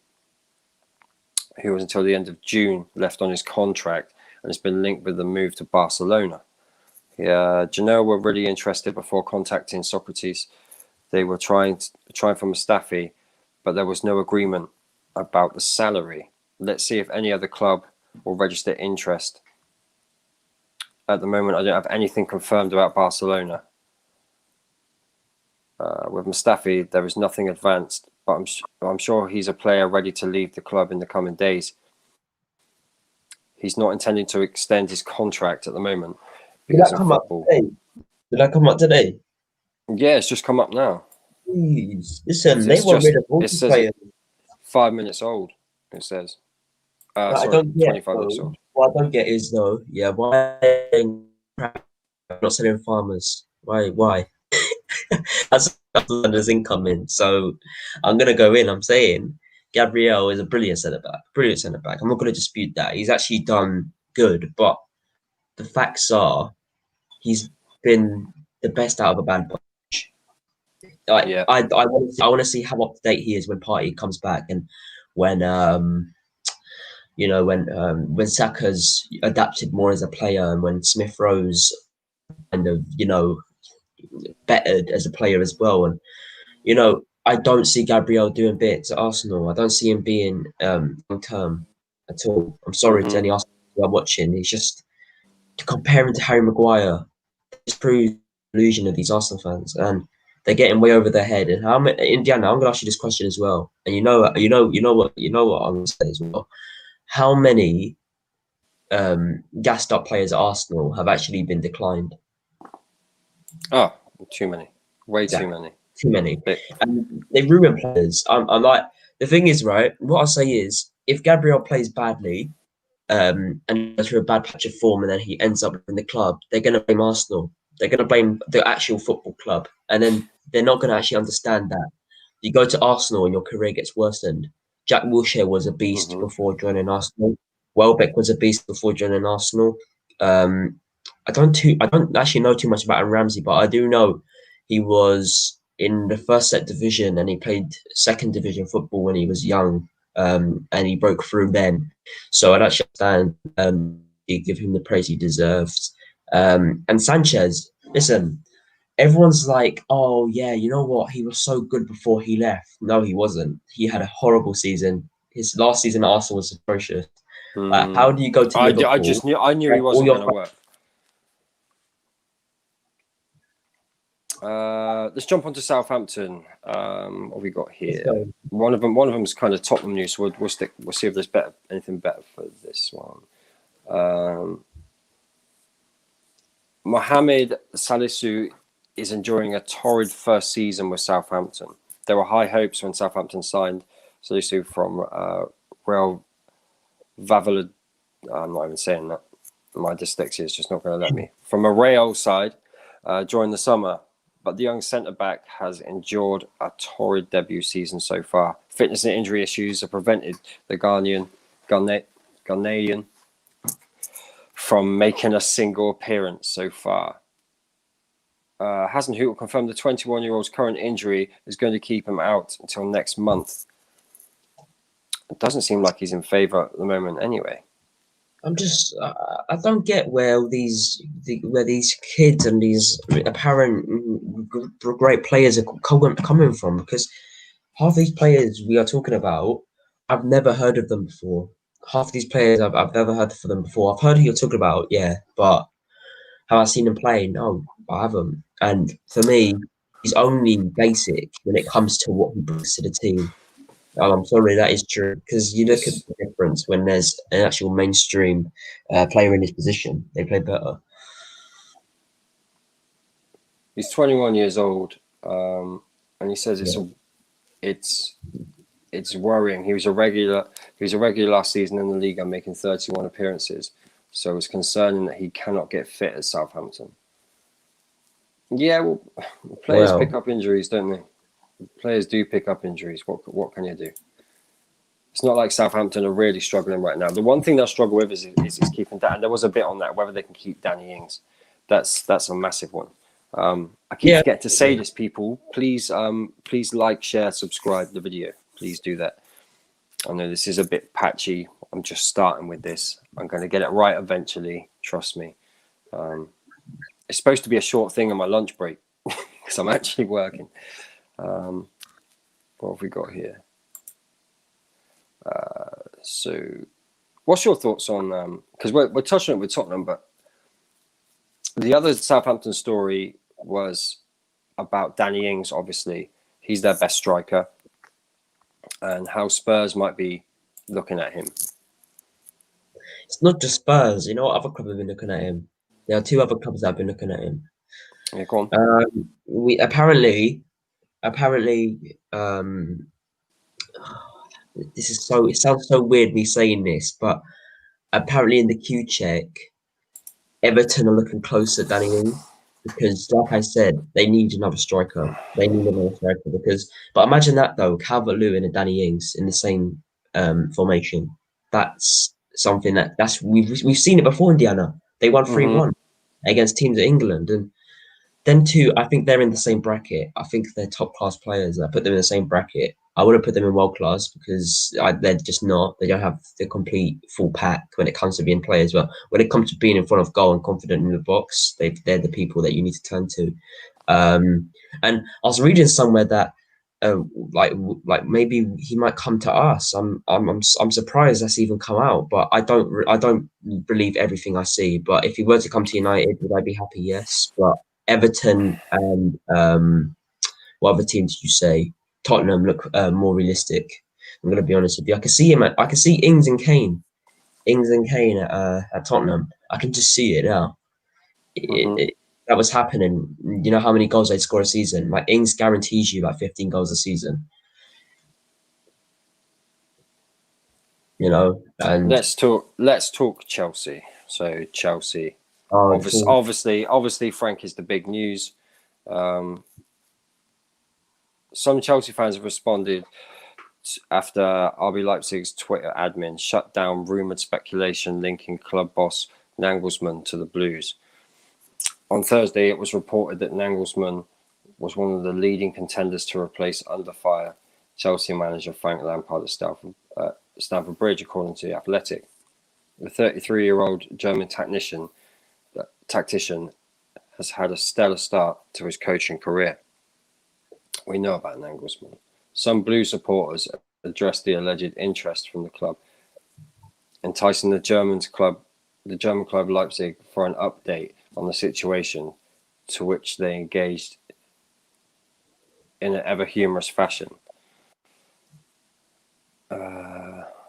who was until the end of June left on his contract and has been linked with the move to Barcelona. Yeah, Genoa were really interested before contacting Socrates. They were trying for Mustafi, but there was no agreement about the salary. Let's see if any other club will register interest. At the moment, I don't have anything confirmed about Barcelona. With Mustafi, there is nothing advanced, but I'm sure he's a player ready to leave the club in the coming days. He's not intending to extend his contract at the moment. Did that come up today? Yeah, it's just come up now. Jeez. Listen, they were rid of all the players. 5 minutes old, it says. I don't get 25 minutes old. What I don't get is, though, why not selling farmers? Why? That's London's incoming. So I'm going to go in. I'm saying Gabriel is a brilliant centre-back. I'm not going to dispute that. He's actually done good, but the facts are he's been the best out of a bad bunch. I want to see how up to date he is when Partey comes back, and when when Saka's adapted more as a player, and when Smith Rowe's kind of bettered as a player as well. And I don't see Gabriel doing bits at Arsenal. I don't see him being long term at all. I'm sorry to any Arsenal who are watching. He's just comparing to Harry Maguire. This proves the illusion of these Arsenal fans, and they're getting way over their head. And Indiana, I'm going to ask you this question as well. And you know what I'm going to say as well. How many gassed up players at Arsenal have actually been declined? Oh, too many. Way too many. too many, and they ruin players. I'm like, the thing is, right? What I say is, if Gabriel plays badly, and goes through a bad patch of form, and then he ends up in the club, they're going to blame Arsenal. They're going to blame the actual football club, and then they're not going to actually understand that you go to Arsenal and your career gets worsened. Jack Wilshere was a beast before joining Arsenal. Welbeck was a beast before joining Arsenal. I don't actually know too much about Aaron Ramsey, but I do know he was in the first set division and he played second division football when he was young, and he broke through then. So I'd actually understand you give him the praise he deserves. And Sanchez, listen, everyone's like, oh yeah, you know what? He was so good before he left. No, he wasn't. He had a horrible season. His last season at Arsenal was atrocious. How do you go to Liverpool? I knew he wasn't going to work. Let's jump on to Southampton. What have we got here? One of them's kind of Tottenham news. So we'll see if there's anything better for this one. Mohamed Salisu is enjoying a torrid first season with Southampton. There were high hopes when Southampton signed Salisu from Real Valladolid. I'm not even saying that. My dyslexia is just not going to let me. From a Real side during the summer. But the young centre-back has endured a torrid debut season so far. Fitness and injury issues have prevented the Ghanaian from making a single appearance so far. Hassan Hootel confirmed the 21-year-old's current injury is going to keep him out until next month. It doesn't seem like he's in favour at the moment anyway. I'm just, I don't get where these kids and these apparent great players are coming from, because half these players we are talking about, I've never heard of them before. Half these players I've never heard of them before. I've heard who you're talking about, yeah, but have I seen them play? No, I haven't. And for me, he's only basic when it comes to what he brings to the team. I'm sorry, that is true, because you look at the difference when there's an actual mainstream player in his position. They play better. He's 21 years old, and he says it's worrying. He was a regular last season in the league and making 31 appearances. So it's concerning that he cannot get fit at Southampton. Yeah, well, players pick up injuries, don't they? Players do pick up injuries. What can you do? It's not like Southampton are really struggling right now. The one thing they'll struggle with is keeping that. And there was a bit on that, whether they can keep Danny Ings. That's a massive one. I keep forgetting to say this, people. Please like, share, subscribe the video. Please do that. I know this is a bit patchy. I'm just starting with this. I'm going to get it right eventually. Trust me. It's supposed to be a short thing on my lunch break because I'm actually working. What have we got here? So what's your thoughts on because we're touching it with Tottenham, but the other Southampton story was about Danny Ings. Obviously he's their best striker, and how Spurs might be looking at him. It's not just Spurs, you know what other clubs have been looking at him? There are two other clubs that have been looking at him. Yeah, go on. We apparently this is so, it sounds so weird me saying this, but apparently in the Q check, Everton are looking close at Danny Ings because, like I said, they need another striker. They need another striker but imagine that though, Calvert-Lewin and Danny Ings in the same formation. That's something we've seen it before. Indiana, they won 3-1 against teams in England, and them two, I think they're in the same bracket. I think they're top class players. I put them in the same bracket. I wouldn't put them in world class because they're just not. They don't have the complete full pack when it comes to being players. But when it comes to being in front of goal and confident in the box, they're the people that you need to turn to. And I was reading somewhere that like maybe he might come to us. I'm surprised that's even come out, but I don't believe everything I see. But if he were to come to United, would I be happy? Yes, but Everton and what other teams did you say? Tottenham look more realistic. I'm going to be honest with you. I can see Ings and Kane at Tottenham. I can just see it now. that was happening, you know how many goals they'd score a season? Like Ings guarantees you like 15 goals a season. You know, and Let's talk Chelsea. So Chelsea, oh, obviously, Frank is the big news. Some Chelsea fans have responded after RB Leipzig's Twitter admin shut down rumoured speculation linking club boss Nagelsmann to the Blues. On Thursday, it was reported that Nagelsmann was one of the leading contenders to replace under fire Chelsea manager Frank Lampard at Stamford Bridge, according to The Athletic. The 33-year-old German tactician has had a stellar start to his coaching career. We know about Nagelsmann. Some Blue supporters addressed the alleged interest from the club, enticing the German club Leipzig for an update on the situation, to which they engaged in an ever humorous fashion.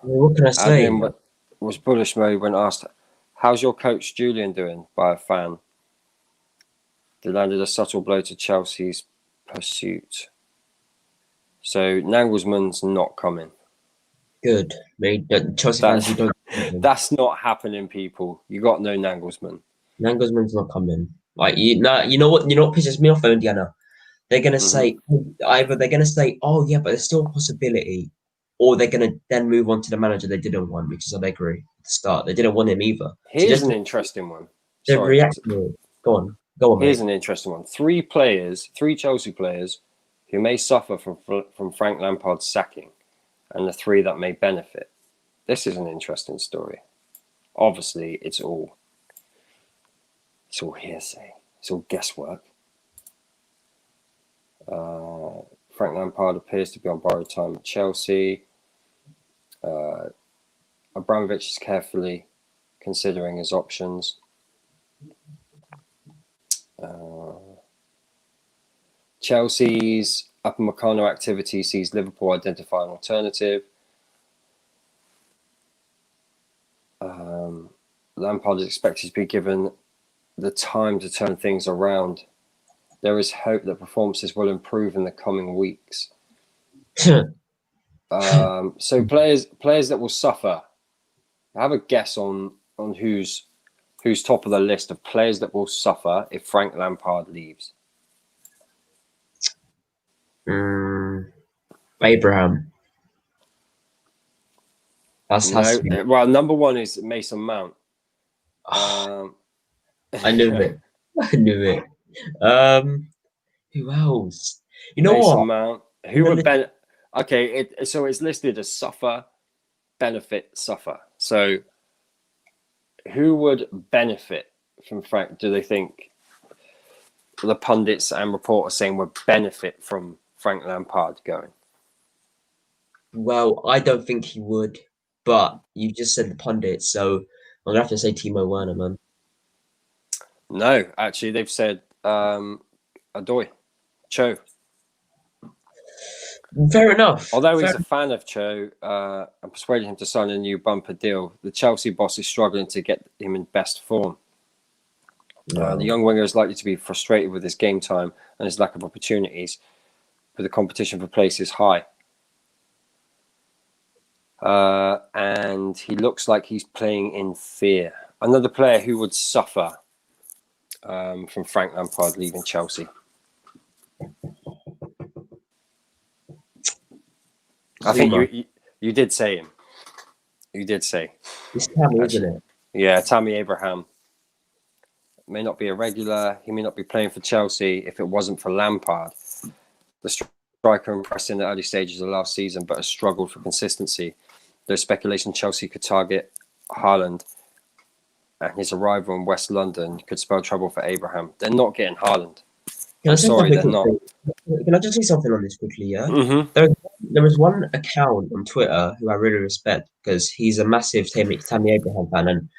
what can I say? Admin was bullish mode when asked, "How's your coach Julian doing?" by a fan. They landed a subtle blow to Chelsea's pursuit. So Nagelsmann's not coming. Good. Chelsea fans, you don't. That's not happening, people. You got no Nagelsmann. Nagelsmann's not coming. Like you know what pisses me off, Indiana. They're gonna say either they're gonna say, "Oh yeah, but there's still a possibility," or they're gonna then move on to the manager they didn't want, which is Allegri at the start. They didn't want him either. Here's an interesting one. They're reacting. Go on, Here's mate. an interesting one. Three Chelsea players who may suffer from Frank Lampard's sacking, and the three that may benefit. This is an interesting story. Obviously, it's all hearsay. It's all guesswork. Frank Lampard appears to be on borrowed time at Chelsea. Abramovich is carefully considering his options. Chelsea's Upamecano activity sees Liverpool identify an alternative. Lampard is expected to be given the time to turn things around. There is hope that performances will improve in the coming weeks. So players that will suffer. Have a guess on who's top of the list of players that will suffer if Frank Lampard leaves. Abraham. Well, number one is Mason Mount. I knew it. Who else? You know Mason what? Mount. Who would benefit? Okay, so it's listed as suffer, benefit, suffer. So who would benefit from Frank? Do they think the pundits and reporters saying would benefit from Frank Lampard going? Well, I don't think he would, but you just said the pundits, so I'm gonna have to say Timo Werner, man. No, actually, they've said Adoy, Cho. Fair enough. Although he's a fan of Cho and persuaded him to sign a new bumper deal, the Chelsea boss is struggling to get him in best form. The young winger is likely to be frustrated with his game time and his lack of opportunities, but the competition for place is high. And he looks like he's playing in fear. Another player who would suffer from Frank Lampard leaving Chelsea. I think you did say him. You did say. It's Tammy, isn't it? Yeah, Tammy Abraham. May not be a regular. He may not be playing for Chelsea if it wasn't for Lampard. The striker impressed in the early stages of last season, but has struggled for consistency. There's speculation Chelsea could target Haaland, and his arrival in West London could spell trouble for Abraham. They're not getting Haaland. I'm sorry, they're not. Can I just say something on this quickly? Yeah. Mm-hmm. There was one account on Twitter who I really respect because he's a massive Tammy Abraham fan, and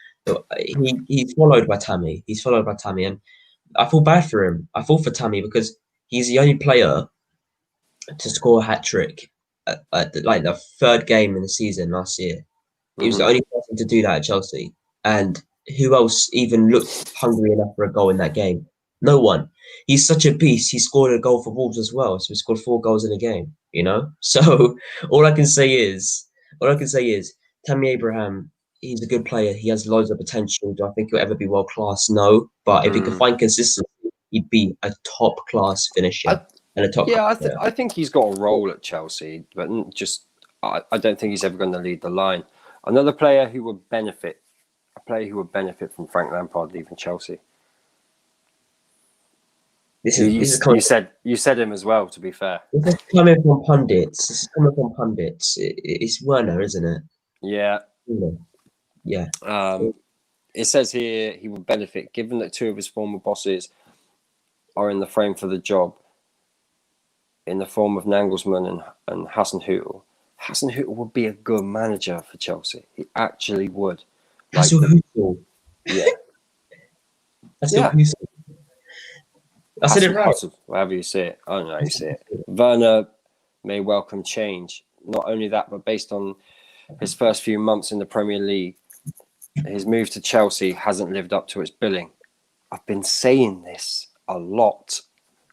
he's followed by Tammy. He's followed by Tammy, and I feel bad for him. I feel for Tammy because he's the only player to score a hat trick at the third game in the season last year. He was the only person to do that at Chelsea, and who else even looked hungry enough for a goal in that game? No one. He's such a beast. He scored a goal for Wolves as well. So he scored 4 goals in a game, you know? So all I can say is, all I can say is, Tammy Abraham, he's a good player. He has loads of potential. Do I think he'll ever be world class? No. But if he could Mm. find consistency, he'd be a top class finisher I, and a top yeah, class player. I think he's got a role at Chelsea, but just I don't think he's ever going to lead the line. Another player who would benefit, a player who would benefit from Frank Lampard leaving Chelsea. You said him as well. To be fair, this is coming from pundits. This is coming from pundits. It's Werner, isn't it? yeah. Yeah. It says here he would benefit, given that two of his former bosses are in the frame for the job, in the form of Nagelsmann and Hassan Hutel. Hassan Hutel would be a good manager for Chelsea. He actually would. Hassel Hutel. Yeah. Hassel Hutel. I said it right. However you see it. I don't know how you see it. Werner may welcome change. Not only that, but based on his first few months in the Premier League, his move to Chelsea hasn't lived up to its billing. I've been saying this a lot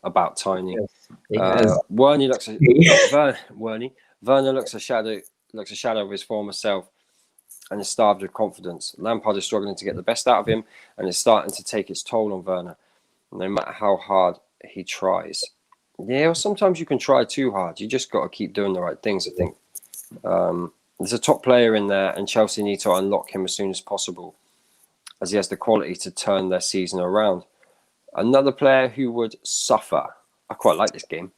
about Tiny. Werner looks a shadow of his former self and is starved of confidence. Lampard is struggling to get the best out of him and is starting to take its toll on Werner, no matter how hard he tries. Yeah, well, sometimes you can try too hard. You just got to keep doing the right things, I think. There's a top player in there, and Chelsea need to unlock him as soon as possible, as he has the quality to turn their season around. Another player who would suffer. I quite like this game.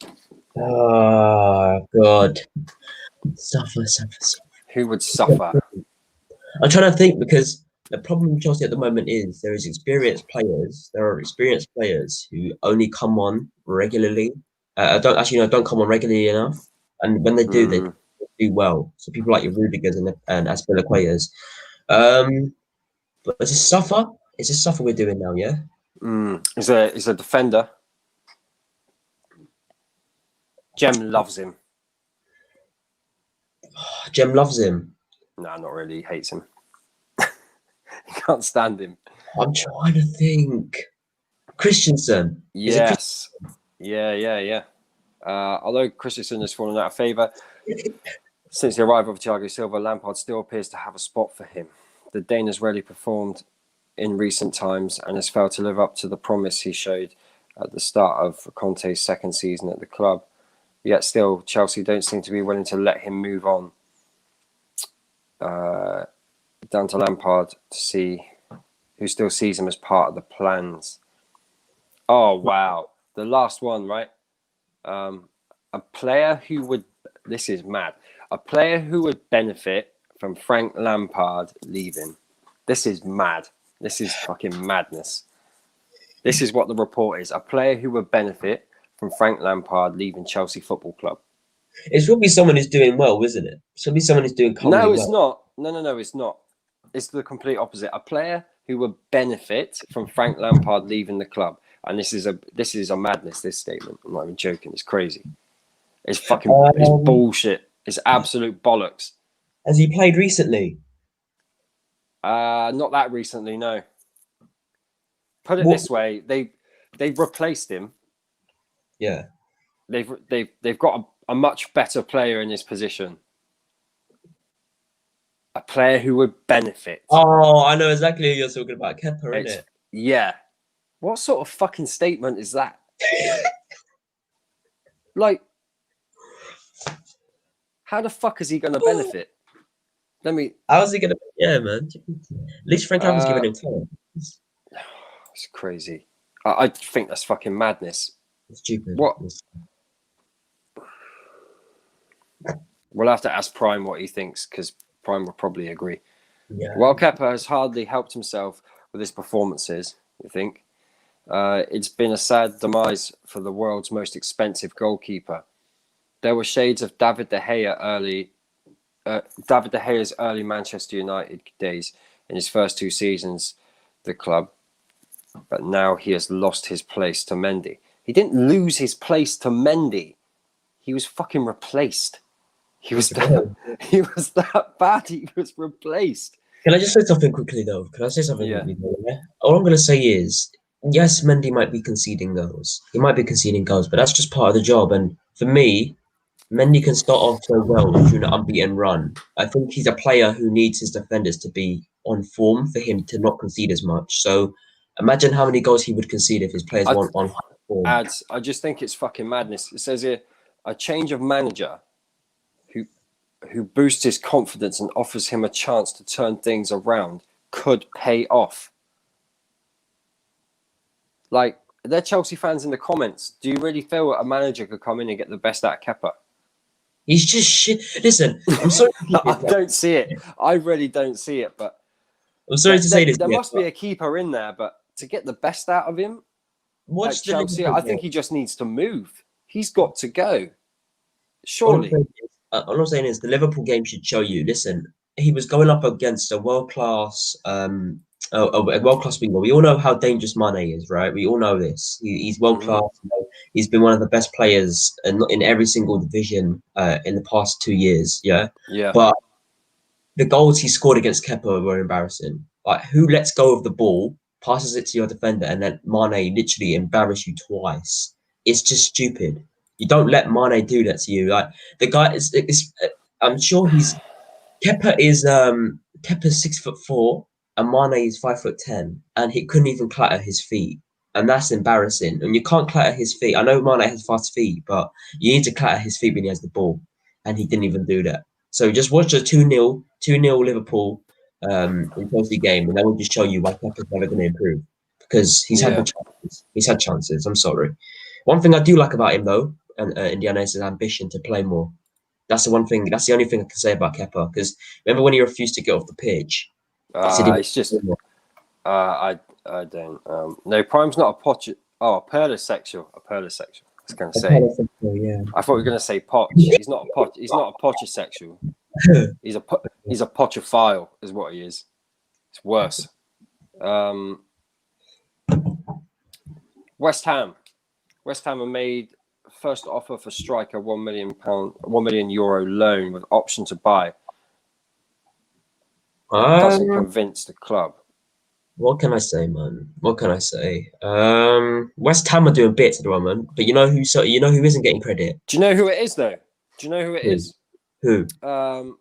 Oh, God. Suffer. Who would suffer? I'm trying to think, because the problem with Chelsea at the moment is there are experienced players who only come on regularly. Don't come on regularly enough. And when they do, they do well. So people like your Rudigers and Aspilicuetas. But it's a suffer. It's a suffer we're doing now, yeah? He's a defender. Jem loves him. Jem loves him. No, not really. He hates him. He can't stand him. I'm trying to think. Christensen. Yes. Yeah. Although Christensen has fallen out of favour since the arrival of Thiago Silva, Lampard still appears to have a spot for him. The Dane has rarely performed in recent times and has failed to live up to the promise he showed at the start of Conte's second season at the club. Yet still, Chelsea don't seem to be willing to let him move on. Down to Lampard to see who still sees him as part of the plans. Oh, wow. The last one, right? A player who would... This is mad. A player who would benefit from Frank Lampard leaving. This is mad. This is fucking madness. This is what the report is. A player who would benefit from Frank Lampard leaving Chelsea Football Club. It's probably someone who's doing well, isn't it? It's probably someone who's doing No, it's well. not. No, it's not. It's the complete opposite. A player who would benefit from Frank Lampard leaving the club. And this is a madness, this statement. I'm not even joking. It's crazy. It's fucking it's bullshit. It's absolute bollocks. Has he played recently? Not that recently, no. Put it this way, they've replaced him. Yeah. They've got a much better player in his position. A player who would benefit. Oh, I know exactly who you're talking about. Kepa, isn't it? Yeah. What sort of fucking statement is that? Like, how the fuck is he going to benefit? How's he going to... Yeah, man. At least Frank Lampard's giving him time. It's crazy. I think that's fucking madness. It's stupid. What? We'll have to ask Prime what he thinks, because Prime will probably agree. Yeah. While Kepa has hardly helped himself with his performances, you think, it's been a sad demise for the world's most expensive goalkeeper. There were shades of David De Gea's early Manchester United days in his first 2 seasons, the club, but now he has lost his place to Mendy. He didn't lose his place to Mendy. He was fucking replaced. He was that bad. He was replaced. Can I just say something quickly, though? Can I say something quickly, though? Yeah? All I'm going to say is, yes, Mendy might be conceding goals. He might be conceding goals, but that's just part of the job. And for me, Mendy can start off so well during an unbeaten run. I think he's a player who needs his defenders to be on form for him to not concede as much. So imagine how many goals he would concede if his players I weren't on form. ads. I just think it's fucking madness. It says here a change of manager who boosts his confidence and offers him a chance to turn things around could pay off. Like, they're Chelsea fans in the comments. Do you really feel a manager could come in and get the best out of Kepa? He's just shit. Listen, I'm sorry. I don't see it. I really don't see it. But I'm sorry to say this. There must be a keeper in there, but to get the best out of him, like Chelsea, I think he just needs to move. He's got to go. Surely. All I'm saying is the Liverpool game should show you. Listen, he was going up against a world class, a world class winger. We all know how dangerous Mane is, right? We all know this. He's world class. You know, he's been one of the best players in every single division in the past 2 years. Yeah. But the goals he scored against Kepa were embarrassing. Like, who lets go of the ball, passes it to your defender, and then Mane literally embarrass you twice? It's just stupid. You don't let Mane do that to you. Like, the guy is I'm sure Kepa is Kepa's 6'4" and Mane is 5'10", and he couldn't even clatter his feet. And that's embarrassing. And you can't clatter his feet. I know Mane has fast feet, but you need to clatter his feet when he has the ball. And he didn't even do that. So just watch the 2-0 Liverpool in Chelsea game, and that will just show you why Kepa's never going to improve. Because he's had the chances. He's had chances. I'm sorry. One thing I do like about him, though, and Indiana, is his ambition to play more. That's the one thing. That's the only thing I can say about Kepa. Because remember when he refused to get off the pitch? It's just. I don't. No, Prime's not a poch. Oh, a perlisexual. A perlisexual. I was going to say. Yeah. I thought we were going to say poch. He's not a poch. He's not a pochosexual. He's a pochophile, is what he is. It's worse. West Ham have made first offer for striker £1 million loan with option to buy. Doesn't convince the club. What can I say, man? What can I say? West Ham are doing bits at the moment, but you know who isn't getting credit? Do you know who it is, though? Do you know who it is? Who? On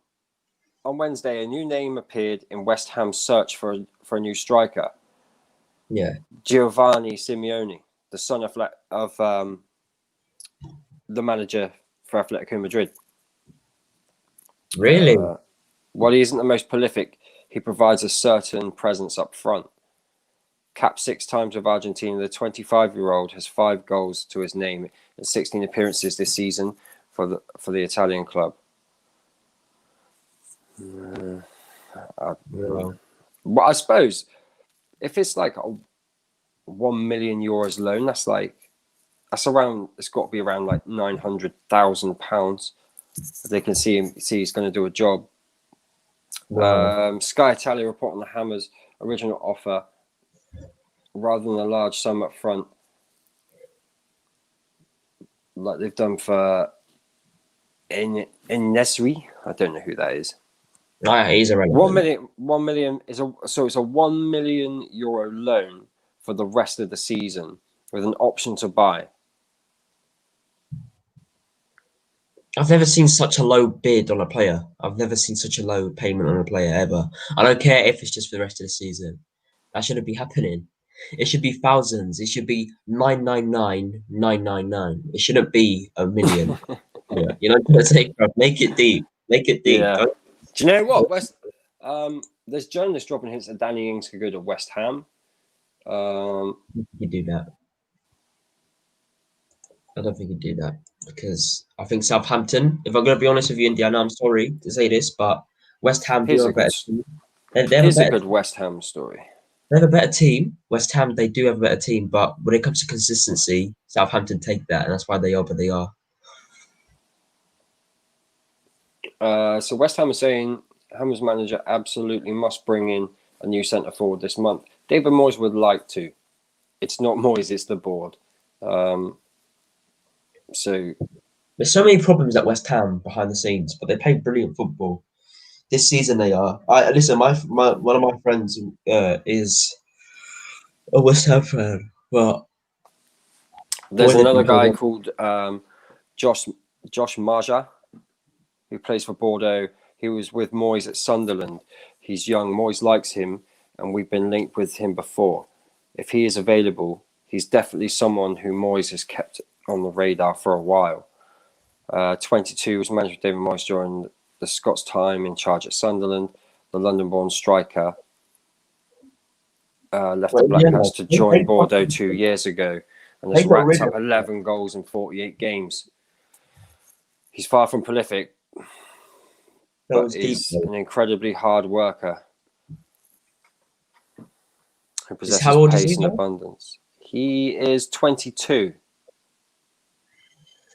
Wednesday, a new name appeared in West Ham's search for a new striker. Yeah. Giovanni Simeone, the son of the manager for Atletico Madrid. Really? While he isn't the most prolific, he provides a certain presence up front. Capped 6 times with Argentina, the 25-year-old has 5 goals to his name in 16 appearances this season for the Italian club. But I suppose if it's like a €1 million loan, it's got to be around like £900,000. If they can see he's going to do a job. Wow. Sky Italia report on the Hammers' original offer, rather than a large sum up front, like they've done for Nesri. I don't know who that is. He's irrelevant. 1 million it's a €1 million loan for the rest of the season with an option to buy. I've never seen such a low bid on a player. I've never seen such a low payment on a player ever. I don't care if it's just for the rest of the season. That shouldn't be happening. It should be thousands. It should be 999,999. It shouldn't be $1 million. Yeah, you know what I'm saying? Make it deep. Make it deep. Yeah. Do you know what? There's journalists dropping hints that Danny Ings could go to West Ham. You do that. I don't think he'd do that because I think Southampton, if I'm going to be honest with you, Indiana, I'm sorry to say this, but West Ham do have a better team. Here's a good West Ham story. They have a better team. West Ham, they do have a better team, but when it comes to consistency, Southampton take that, and that's why they are what they are. So West Ham is saying Ham's manager absolutely must bring in a new centre forward this month. David Moyes would like to. It's not Moyes, it's the board. So there's so many problems at West Ham behind the scenes, but they play brilliant football. This season they are. Listen, one of my friends is a West Ham fan, but There's they've another been guy going called Josh Marja who plays for Bordeaux. He was with Moyes at Sunderland. He's young. Moyes likes him, and we've been linked with him before. If he is available, he's definitely someone who Moyes has kept on the radar for a while. 22, was manager of David Moyes during the Scots time in charge at Sunderland. The London-born striker left the Black Cats to join Bordeaux 2 years ago and has racked up 11 goals in 48 games. He's far from prolific, but is an incredibly hard worker who possesses pace and abundance. He is 22.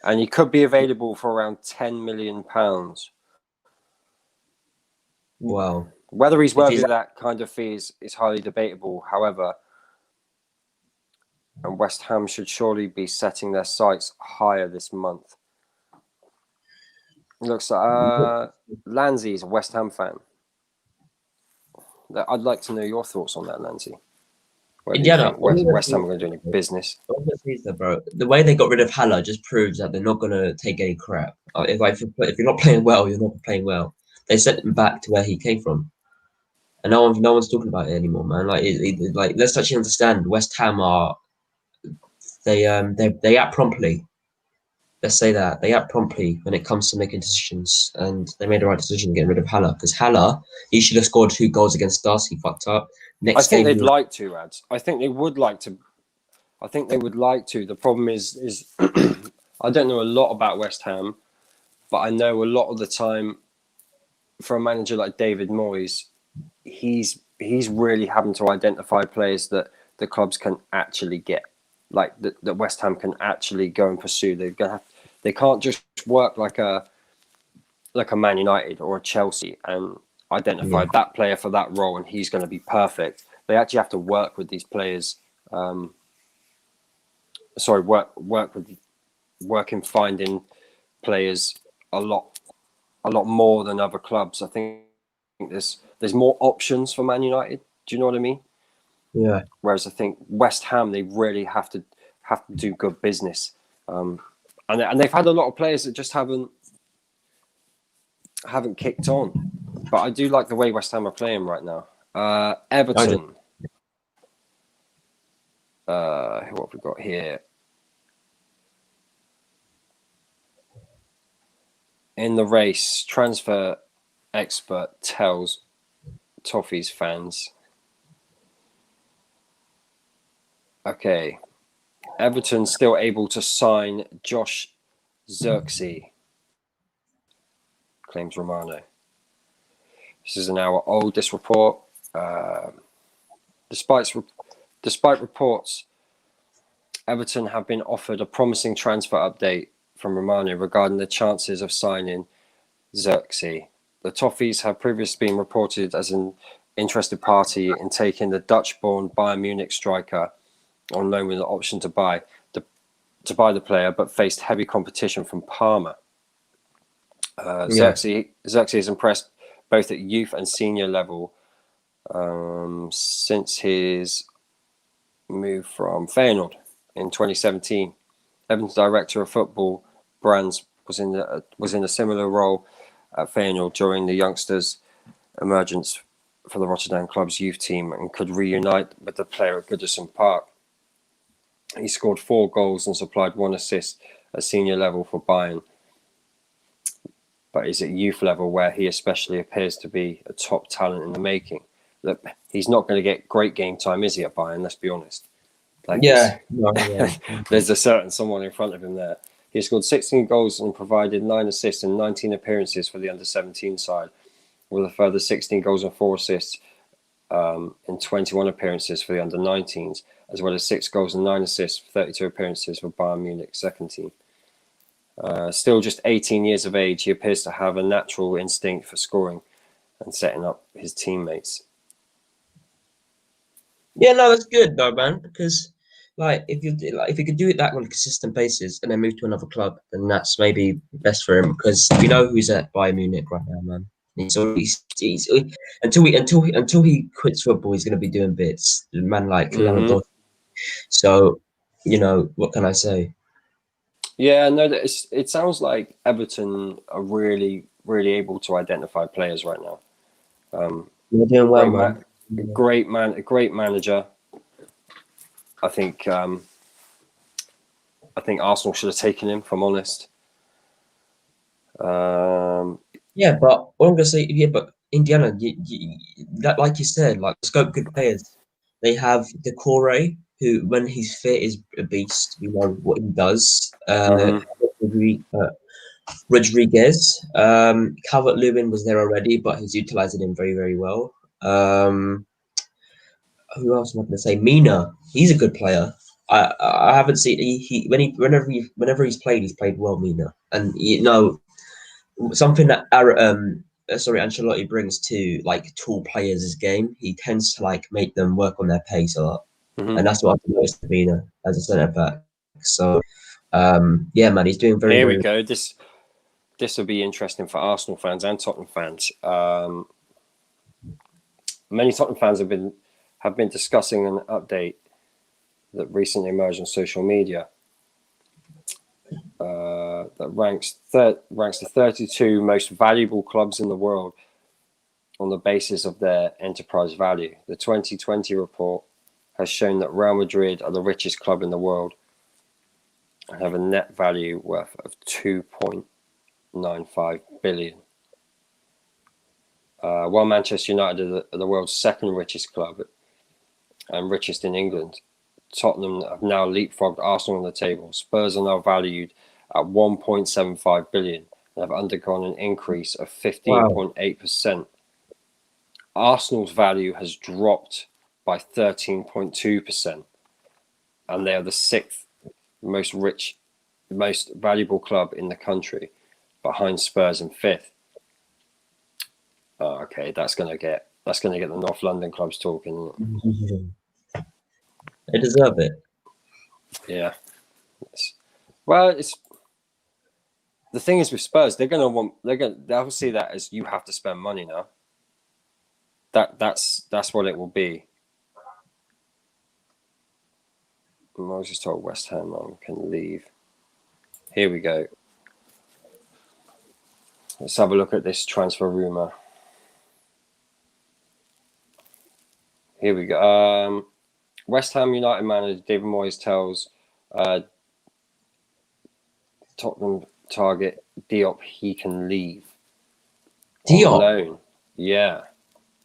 And he could be available for around £10 million. Wow. Whether he's worthy of that kind of fee is highly debatable. However, and West Ham should surely be setting their sights higher this month. Looks like Lanzi is a West Ham fan. I'd like to know your thoughts on that, Lanzi. Whether you think West Ham are going to do any business. Bro, the way they got rid of Haller just proves that they're not going to take any crap. If you're not playing well, you're not playing well. They sent him back to where he came from, and no one's talking about it anymore, man. Like let's actually understand. West Ham they act promptly. Let's say that they act promptly when it comes to making decisions, and they made the right decision getting rid of Haller, because Haller, he should have scored 2 goals against us. He fucked up. I think they'd like to, Ads. I think they would like to. I think they would like to. The problem is I don't know a lot about West Ham, but I know a lot of the time, for a manager like David Moyes, he's really having to identify players that the clubs can actually get, like that West Ham can actually go and pursue. They can't just work like a Man United or a Chelsea and identify that player for that role and he's going to be perfect. They actually have to work with these players. Work in finding players a lot more than other clubs. I think there's more options for Man United. Do you know what I mean? Yeah. Whereas I think West Ham, they really have to do good business. And they've had a lot of players that just haven't kicked on. But I do like the way West Ham are playing right now. Everton. What have we got here? In the race, transfer expert tells Toffees fans. Okay. Everton still able to sign Josh Zirkzee, claims Romano. This is an hour old, this report. Despite reports, Everton have been offered a promising transfer update from Romano regarding the chances of signing Zirkzee. The Toffees have previously been reported as an interested party in taking the Dutch-born Bayern Munich striker on loan with the option to buy the player, but faced heavy competition from Parma. Zirkzee has impressed both at youth and senior level since his move from Feyenoord in 2017. Everton's director of football brands was in a similar role at Feyenoord during the youngsters' emergence for the Rotterdam club's youth team and could reunite with the player at Goodison Park. He scored 4 goals and supplied 1 assist at senior level for Bayern, but is at youth level where he especially appears to be a top talent in the making. Look, he's not going to get great game time, is he, at Bayern? Let's be honest. There's a certain someone in front of him there. He scored 16 goals and provided 9 assists in 19 appearances for the under-17 side, with a further 16 goals and 4 assists in 21 appearances for the under-19s, as well as 6 goals and 9 assists for 32 appearances for Bayern Munich's second team. Still just 18 years of age, he appears to have a natural instinct for scoring and setting up his teammates. Yeah, no, that's good though, man, because if you could do it that on a consistent basis and then move to another club, then that's maybe best for him, because we know who's at Bayern Munich right now, man. So he's until he quits football, he's going to be doing bits. A man like Hmm. Leonardo. So, what can I say? Yeah, no, it sounds like Everton are really, really able to identify players right now. You're doing well, Great man, man. Yeah. a great manager. I think I think Arsenal should have taken him, if I'm honest. Um, Yeah, but what I'm gonna say, yeah, but Indiana, that like you said, like scope good players. They have Decore, who when he's fit is a beast. We know what he does. mhm. Rodriguez, Calvert Lewin was there already, but he's utilizing him very, very well. Who else am I going to say? Mina, he's a good player. I haven't seen whenever he's played well. Mina, and something that Ancelotti brings to like tall players' game. He tends to like make them work on their pace a lot, Hmm. and that's what I've noticed with Mina as a centre back. So, yeah, man, he's doing very, Here we very. go. This will be interesting for Arsenal fans and Tottenham fans. Many Tottenham fans have been discussing an update that recently emerged on social media that ranks the 32 most valuable clubs in the world on the basis of their enterprise value. The 2020 report has shown that Real Madrid are the richest club in the world and have a net value worth of 2.95 billion. While Manchester United are the world's second richest club and richest in England, Tottenham have now leapfrogged Arsenal on the table. Spurs are now valued at 1.75 billion and have undergone an increase of Wow. 15.8%. Arsenal's value has dropped by 13.2%, and they are the sixth most valuable club in the country, behind Spurs in fifth. Oh, okay, that's gonna get the North London clubs talking. They deserve it. Yeah. Well, it's the thing is with Spurs, they'll see that as you have to spend money now. That's what it will be. Moses told West Ham can leave. Here we go. Let's have a look at this transfer rumor. Here we go. West Ham United manager David Moyes tells Tottenham target Diop he can leave on Diop, loan. Yeah.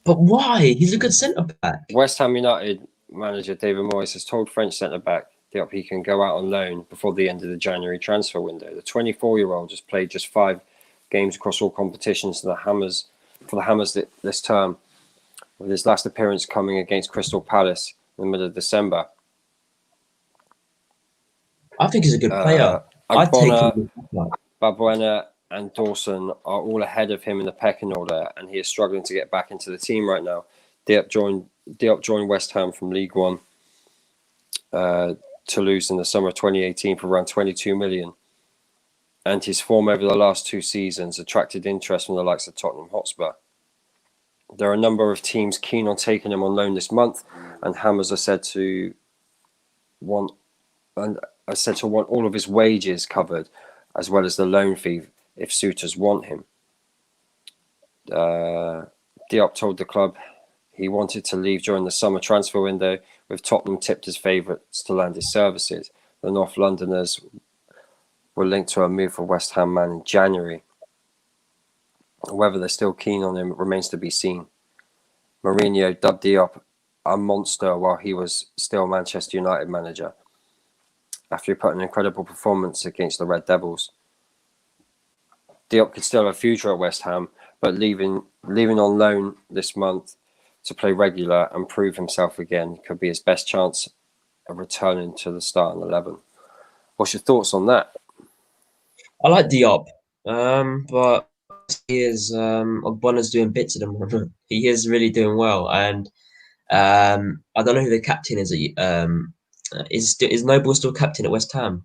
but why? He's a good centre back. West Ham United manager David Moyes has told French centre back Diop he can go out on loan before the end of the January transfer window. The 24-year-old has played just 5 games across all competitions for the Hammers this term, with his last appearance coming against Crystal Palace in the middle of December. I think he's a good player. I'd take Agbona, him. Balbuena, and Dawson are all ahead of him in the pecking order, and he is struggling to get back into the team right now. Diop joined West Ham from League One Toulouse in the summer of 2018 for around 22 million, and his form over the last 2 seasons attracted interest from the likes of Tottenham Hotspur. There are a number of teams keen on taking him on loan this month, and Hammers are said to want all of his wages covered, as well as the loan fee if suitors want him. Diop told the club he wanted to leave during the summer transfer window, with Tottenham tipped as favourites to land his services. The North Londoners were linked to a move for West Ham man in January. Whether they're still keen on him remains to be seen. Mourinho dubbed Diop a monster while he was still Manchester United manager, after he put an incredible performance against the Red Devils. Diop could still have a future at West Ham, but leaving on loan this month to play regular and prove himself again could be his best chance of returning to the starting 11. What's your thoughts on that? I like Diop, but he is Ogbona's doing bits at the moment. He is really doing well, and I don't know who the captain is. Is Noble still captain at West Ham?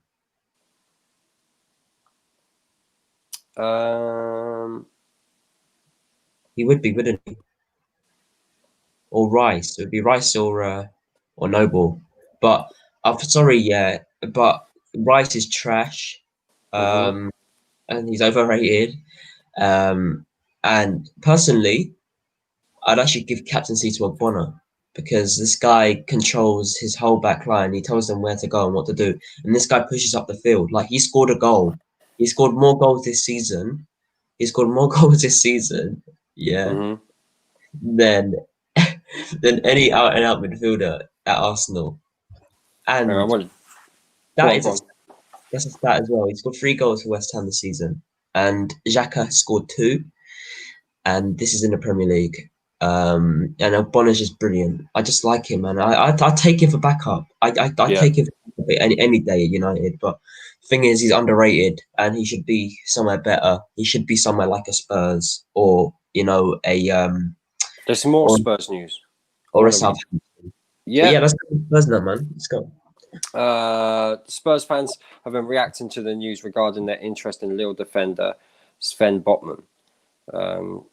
Um, He would be, wouldn't he? Or Rice. It would be Rice or Noble. But I'm sorry, yeah. But Rice is trash. Hmm. And he's overrated. Um, and personally, I'd actually give captaincy to Ogbonna because this guy controls his whole back line. He tells them where to go and what to do. And this guy pushes up the field. Like he scored a goal. He scored more goals this season. He scored more goals this season, yeah, Hmm. than than any out and out midfielder at Arsenal. I And wanted. Go that on, is go on. that's a stat as well. He scored 3 goals for West Ham this season. And Xhaka scored 2. And this is in the Premier League. And Ogbonna's just brilliant. I just like him, man. I take him for backup. I Yeah. take him for any day at United. But the thing is, he's underrated, and he should be somewhere better. He should be somewhere like a Spurs or There's some more or Spurs news. I or a want to read. Southampton. But Yeah. yeah, let's go Spurs now, man. Let's go. Spurs fans have been reacting to the news regarding their interest in Lille defender Sven Botman. Um,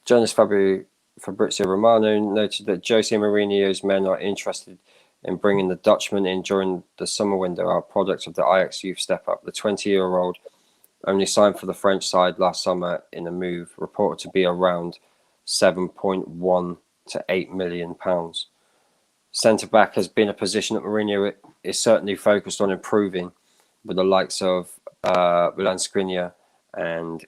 Journalist Fabrizio Romano noted that Jose Mourinho's men are interested in bringing the Dutchman in during the summer window, a product of the Ajax youth step up. The 20-year-old only signed for the French side last summer in a move reported to be around 7.1 to £8 million. Centre back has been a position that Mourinho is certainly focused on improving, with the likes of Milan Skriniar and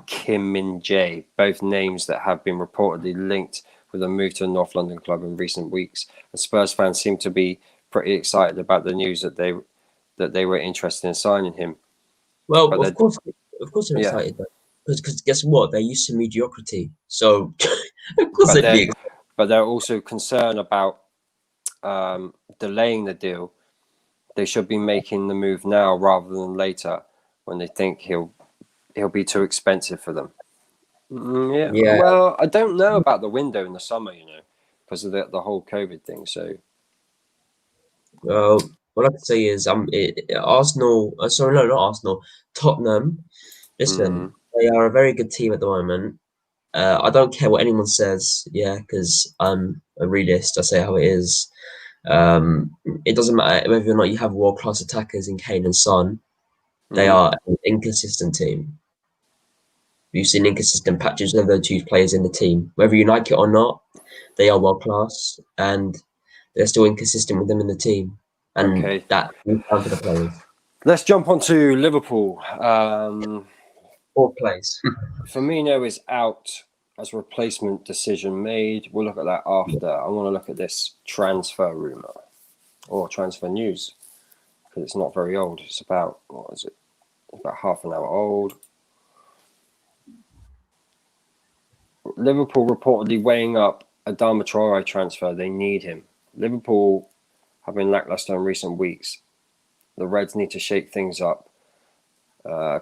Kim Min Jae, both names that have been reportedly linked with a move to a North London club in recent weeks. And Spurs fans seem to be pretty excited about the news that they were interested in signing him. Well, But of course, they're yeah, excited though, because guess what? They're used to mediocrity, so of course but they'd be they're excited. but they're also concerned about delaying the deal. They should be making the move now rather than later when they think he'll be too expensive for them. Yeah, Yeah. well, I don't know about the window in the summer, because of the whole COVID thing. So, What I can say is, Arsenal. Sorry, no, not Arsenal. Tottenham. mm, Listen, they are a very good team at the moment. I don't care what anyone says, yeah, because I'm a realist. I say how it is. It doesn't matter whether or not you have world class attackers in Kane and Son. They mm, are an inconsistent team. You've seen inconsistent patches of those two players in the team. Whether you like it or not, they are world class, and they're still inconsistent with them in the team, and okay. that comes down to the players. Let's jump on to Liverpool. Fourth place. Firmino is out as replacement decision made. We'll look at that after. I want to look at this transfer rumor or transfer news because it's not very old. It's about, what is it? About half an hour old. Liverpool reportedly weighing up Adama Traore transfer. They need him. Liverpool have been lackluster in recent weeks. The Reds need to shake things up.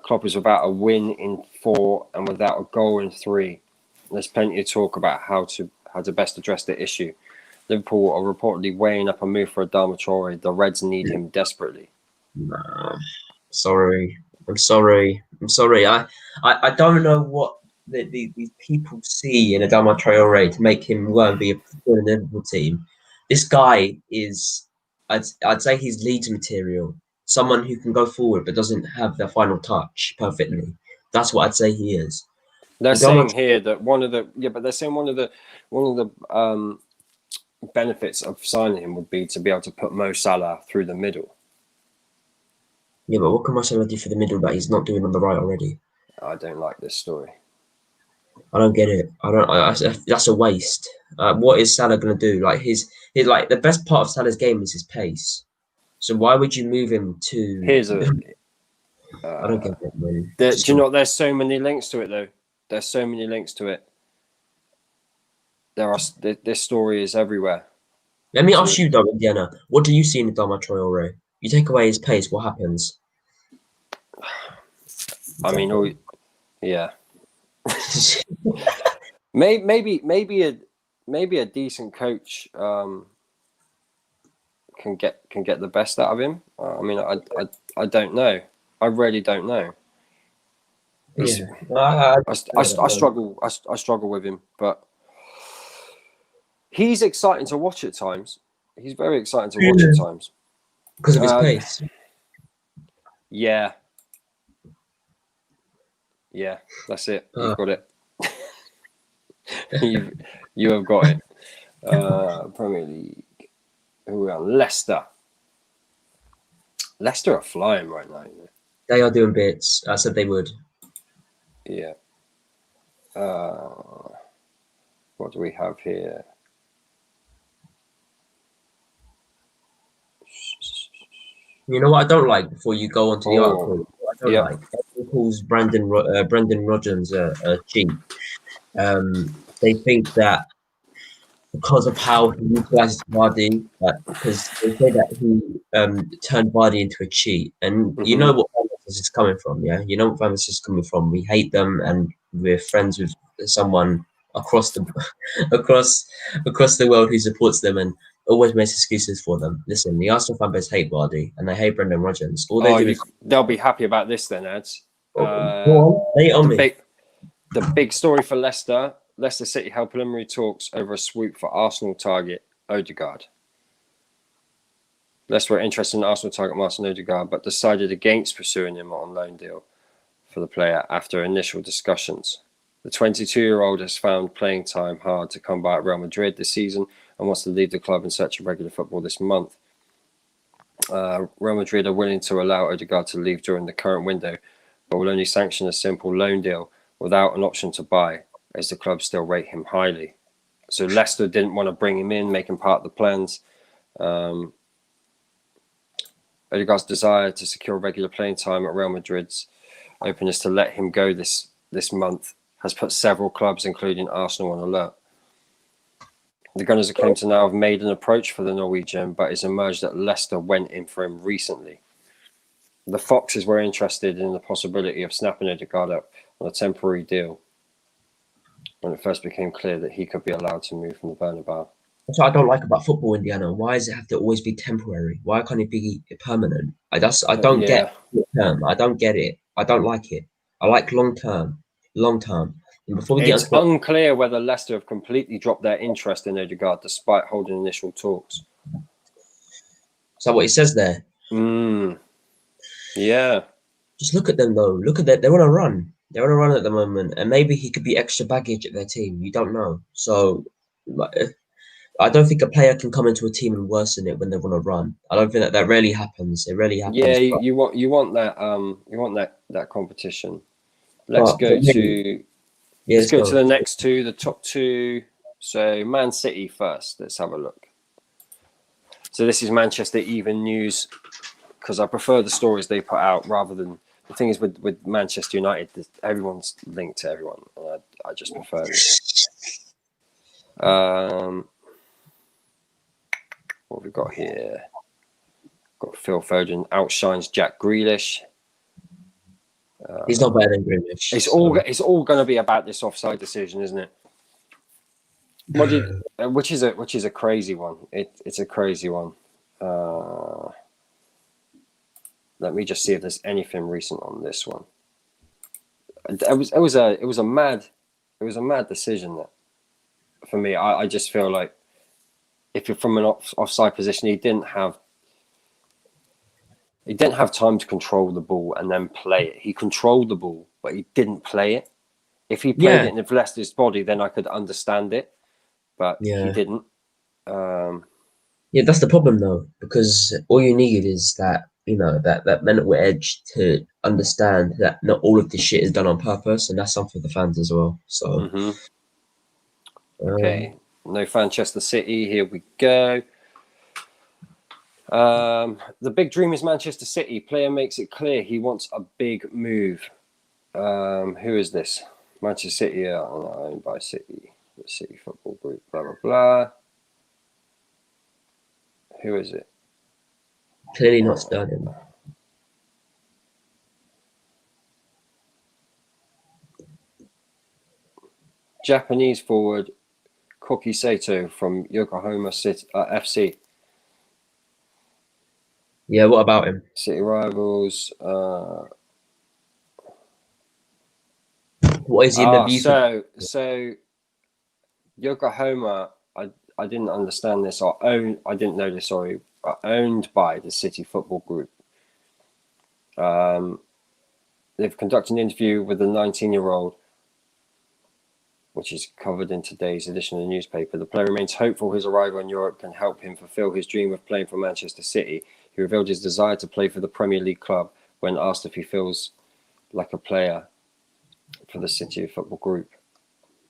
Klopp is without a win in 4 and without a goal in 3. There's plenty of talk about how to best address the issue. Liverpool are reportedly weighing up a move for Adama Traore. The Reds need him desperately. No, sorry. I'm sorry. I'm sorry. I don't know what these people see in Adama Traore to make him go and be a in the Liverpool team. This guy is, I'd say he's Leeds material. Someone who can go forward but doesn't have the final touch perfectly. That's what I'd say he is. They're Adama, saying here that but they're saying one of the benefits of signing him would be to be able to put Mo Salah through the middle. yeah, but what can Marcelo do for the middle that he's not doing on the right already? I don't like this story. I don't get it. I don't. That's a waste. What is Salah gonna do? Like his like the best part of Salah's game is his pace. So why would you move him to? Here's a. I don't get it, man. Do you know? There's so many links to it, though. There's so many links to it. This story is everywhere. Let me So, ask you, though, Indiana. What do you see in Adama Traore? You take away his pace, what happens? I mean, yeah. maybe a decent coach can get the best out of him. I mean, I don't know. I really don't know. He's, Yeah, I I struggle. I struggle with him, but he's exciting to watch at times. He's very exciting to watch at times because of his pace. Yeah, that's it. You've got it. you have got it. Premier League. Who are we on? Leicester. Leicester are flying right now. They are doing bits. I said they would. Yeah. What do we have here? You know what I don't like before you go on to the article? What I don't like. Everyone calls Brendan Rodgers a cheat. They think that because of how he utilizes Vardy, because they say that he turned Vardy into a cheat. And you know what this is coming from, yeah? You know what this is coming from. We hate them and we're friends with someone across the across the world who supports them and always makes excuses for them. Listen, the Arsenal fan base hate Vardy and they hate Brendan Rodgers. All they do is they'll be happy about this then, Ads. go on, lay it on me. The big story for Leicester. Leicester City held preliminary talks over a swoop for Arsenal target Odegaard. Leicester were interested in Arsenal target Martin Odegaard, but decided against pursuing him on loan deal for the player after initial discussions. The 22-year-old has found playing time hard to come by at Real Madrid this season and wants to leave the club in search of regular football this month. Real Madrid are willing to allow Odegaard to leave during the current window, but will only sanction a simple loan deal without an option to buy, as the club still rate him highly. So Leicester didn't want to bring him in, make him part of the plans. Odegaard's desire to secure regular playing time at Real Madrid's openness to let him go this month has put several clubs, including Arsenal, on alert. The Gunners are claimed to now have made an approach for the Norwegian, but it's emerged that Leicester went in for him recently. The Foxes were interested in the possibility of snapping Odegaard up on a temporary deal when it first became clear that he could be allowed to move from the Bernabeu. That's what I don't like about football, Indiana. Why does it have to always be temporary? Why can't it be permanent? I don't get short term. I don't get it. I don't like it. I like long term. And before we It's unclear whether Leicester have completely dropped their interest in Odegaard despite holding initial talks. Is that what it says there? Yeah. Just look at them though. Look at that. They're on a run. They're on a run at the moment, and maybe he could be extra baggage at their team. You don't know. So I don't think a player can come into a team and worsen it when they're on a run. I don't think that rarely happens. It rarely happens. Yeah, you want that competition. Let's go to the next two, the top two. So Man City first. Let's have a look. So this is Manchester Even News, because I prefer the stories they put out rather than the thing is with Manchester United. Everyone's linked to everyone. And I just prefer this. What have we got here? Got Phil Foden outshines Jack Grealish. He's not better than Grealish. It's all going to be about this offside decision, isn't it? Which is a crazy one. It's a crazy one. Let me just see if there's anything recent on this one. It was a mad decision that for me. I just feel like if you're from an offside position, he didn't have time to control the ball and then play it. He controlled the ball, but he didn't play it. If he played it in Leicester's body, then I could understand it, but he didn't. Yeah, that's the problem though, because all you need is that that mental edge to understand that not all of this shit is done on purpose, and that's something for the fans as well. So, okay, no Manchester City. Here we go. The big dream is Manchester City. Player makes it clear he wants a big move. Who is this? Manchester City are owned by City, the City Football Group. Blah blah blah. Who is it? Clearly not Sterling. Japanese forward Koki Sato from Yokohama City, FC. Yeah, what about him? City rivals. What is he in the view for? So Yokohama, I didn't understand this I didn't know this, sorry, are owned by the City Football Group. They've conducted an interview with the 19-year-old, which is covered in today's edition of the newspaper. The player remains hopeful his arrival in Europe can help him fulfill his dream of playing for Manchester City. He revealed his desire to play for the Premier League club when asked if he feels like a player for the City Football Group.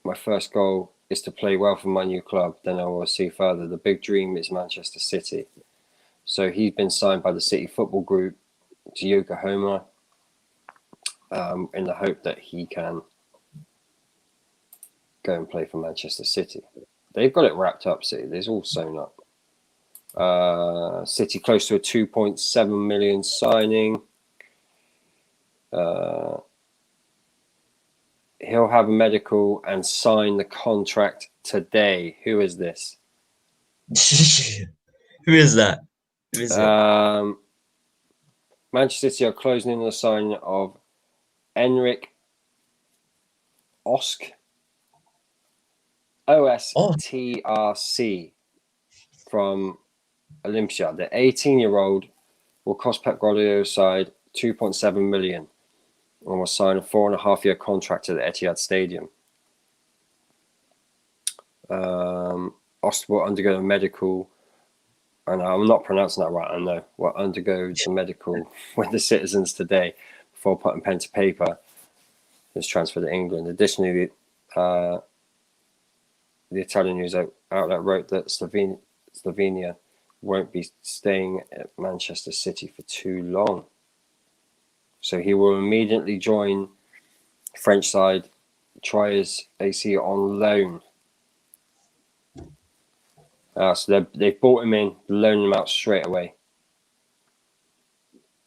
My first goal is to play well for my new club, then I will see further. The big dream is Manchester City. So he's been signed by the City Football Group to Yokohama in the hope that he can go and play for Manchester City. They've got it wrapped up, City. There's all sewn up. City close to a 2.7 million signing. He'll have a medical and sign the contract today. Who is this? Who is that? Who is it? Manchester City are closing in on the signing of Enric Osk, OSTRC, from Olympia. The 18-year-old will cost Pep Guardiola's side 2.7 million and will sign a 4.5-year contract at the Etihad Stadium. Osk will undergo a medical, and I'm not pronouncing that right, I know, will undergo the medical with the Citizens today before putting pen to paper. His transfer to England. Additionally, the Italian news outlet wrote that Slovenia won't be staying at Manchester City for too long. So he will immediately join French side Troyes AC on loan. So they've bought him in, loaned him out straight away.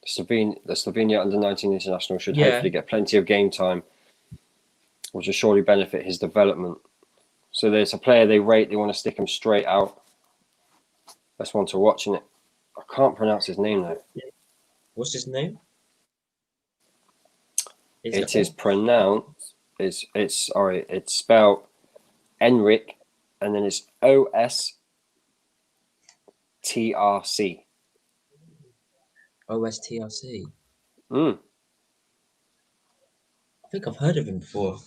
The Slovenia under-19 international should hopefully get plenty of game time, which will surely benefit his development. So there's a player they rate, they want to stick him straight out. That's one to watch, isn't it? I can't pronounce his name though. What's his name? It's pronounced. It's spelled Enric, and then it's OSTRC. OSTRC. I think I've heard of him before.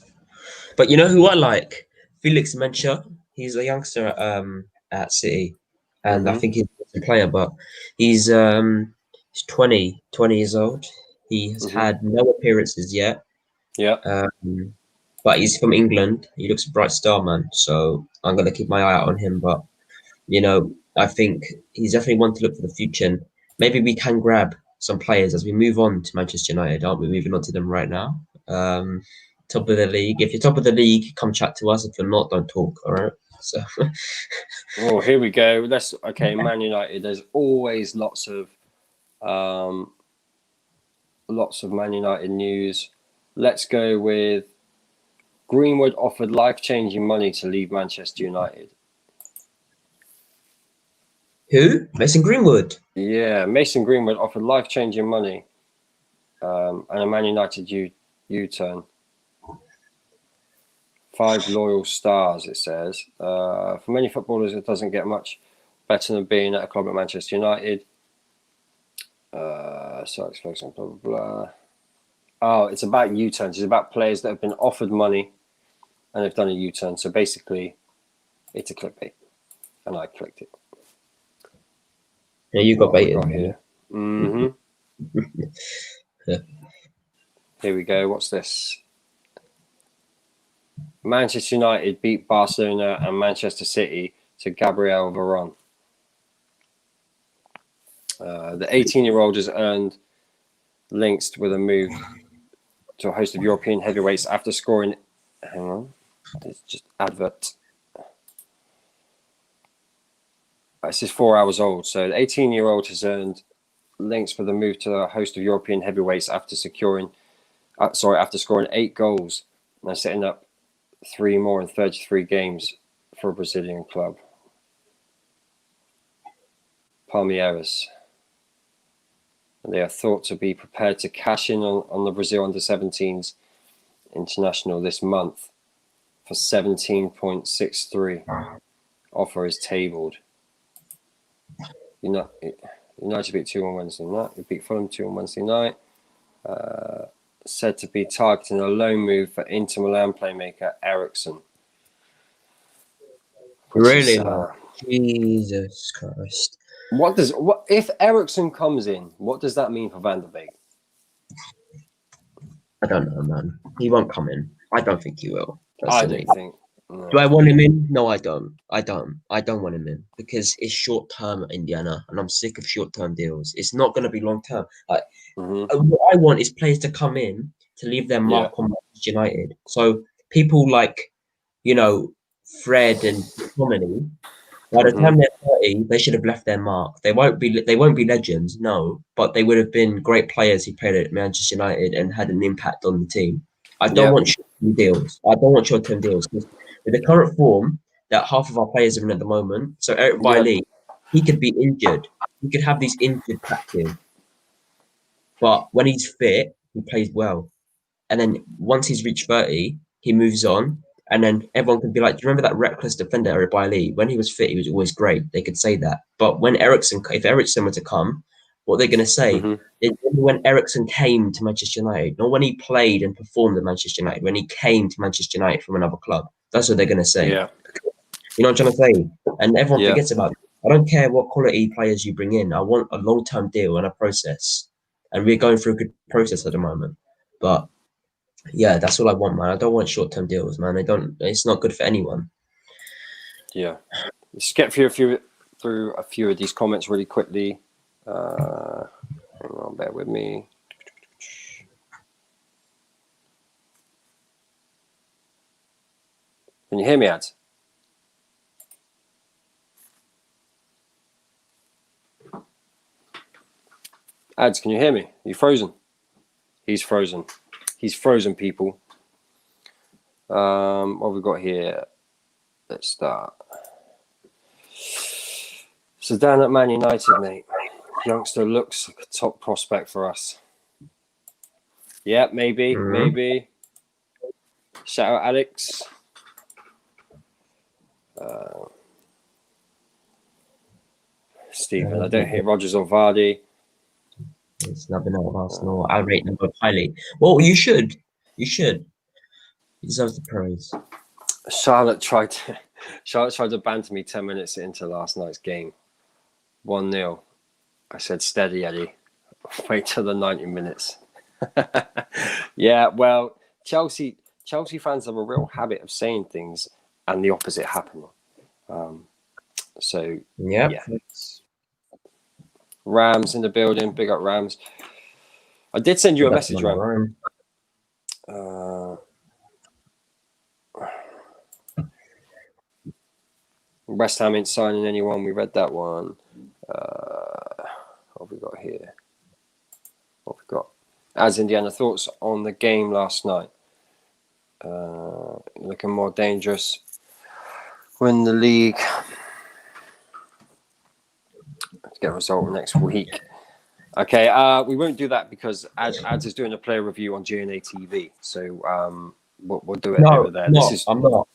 But you know who I like? Felix Mencha. He's a youngster at City. And I think he's a player, but he's 20 years old. He has had no appearances yet. Yeah. But he's from England. He looks a bright star, man. So I'm going to keep my eye out on him. But, you know, I think he's definitely one to look for the future. And maybe we can grab some players as we move on to Manchester United. Aren't we moving on to them right now? Top of the league. If you're top of the league, come chat to us. If you're not, don't talk. All right. So. Oh, here we go. Man United. There's always lots of Man United news. Let's go with Greenwood offered life-changing money to leave Manchester United. Who? Mason Greenwood. Yeah, Mason Greenwood offered life-changing money and a Man United U-turn. 5 loyal stars, it says. For many footballers, it doesn't get much better than being at a club at Manchester United. So it's focused on blah, blah, blah. Oh, it's about U-turns. It's about players that have been offered money and they've done a U-turn. So basically, it's a clickbait. And I clicked it. Yeah, you got baited. Here. Here we go. What's this? Manchester United beat Barcelona and Manchester City to Gabriel Veron. The 18-year-old has earned links with a move to a host of European heavyweights after scoring. Hang on, it's just advert. This is 4 hours old. So the 18-year-old has earned links with a move to a host of European heavyweights after scoring 8 goals and setting up 3 more in 33 games for a Brazilian club. Palmeiras. And they are thought to be prepared to cash in on the Brazil under-17s international this month for 17.63. Offer is tabled. United beat 2 on Wednesday night. We beat Fulham 2 on Wednesday night. Said to be targeting a loan move for Inter Milan playmaker Eriksen. Really? Jesus Christ. What if Eriksen comes in? What does that mean for Van der Beek? I don't know, man. He won't come in. I don't think he will. I don't think. No. Do I want him in? No, I don't. I don't want him in because it's short term, Indiana, and I'm sick of short term deals. It's not going to be long term. What I want is players to come in to leave their mark on Manchester United. So people like, Fred and Tomini, by the time they're 30, they should have left their mark. They won't be legends, no, but they would have been great players who played at Manchester United and had an impact on the team. I don't want short-term deals. I don't want short-term deals. With the current form that half of our players are in at the moment, so Eric Bailly, he could be injured. He could have these injured patches. But when he's fit, he plays well. And then once he's reached 30, he moves on. And then everyone can be like, do you remember that reckless defender, Eric Bailly? When he was fit, he was always great. They could say that. But if Eriksen were to come, what they're going to say is when Eriksen came to Manchester United, not when he played and performed at Manchester United, when he came to Manchester United from another club. That's what they're going to say. Yeah. You know what I'm trying to say? And everyone forgets about it. I don't care what quality players you bring in. I want a long-term deal and a process. And we're going through a good process at the moment. But yeah, that's all I want, man. I don't want short-term deals, man. It's not good for anyone. Yeah. Let's get through a few of these comments really quickly. Hang on, bear with me. Can you hear me, Ads? Ads, can you hear me? Are you frozen? He's frozen. He's frozen, people. What have we got here? Let's start. Zidane at Man United, mate. Youngster looks like a top prospect for us. Yeah, maybe. Shout out Alex. Stephen, I don't hate Rodgers or Vardy. It's nothing out of Arsenal. I rate them both highly. Well, you should. He deserves the praise. Charlotte tried to banter me 10 minutes into last night's game. 1-0. I said, steady, Eddie. Wait till the 90 minutes. Yeah, well, Chelsea fans have a real habit of saying things and the opposite happening. Yeah. Rams in the building. Big up Rams. I did send you a message, Ram. West Ham ain't signing anyone. We read that one. What have we got here? What have we got? As Indiana, thoughts on the game last night? Looking more dangerous. Win the league. Let's get a result next week. Okay, we won't do that because Ads is doing a player review on GNA TV. So we'll do it over there. I'm not.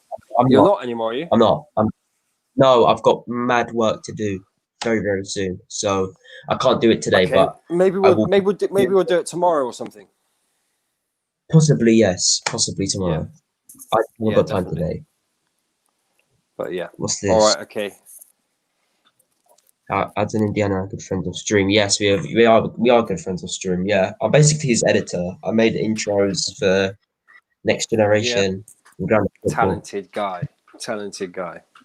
You're not anymore, are you? I'm not. No, I've got mad work to do very, very soon. So I can't do it today. Okay. But maybe we'll do it tomorrow or something. Possibly, yes. Possibly tomorrow. Yeah. I haven't got time today. But yeah. What's this? All right. Okay. Ads in Indiana, good friends of Stream. Yes, we are good friends of Stream. Yeah, I'm basically his editor. I made intros for Next Generation. Yeah. Talented guy.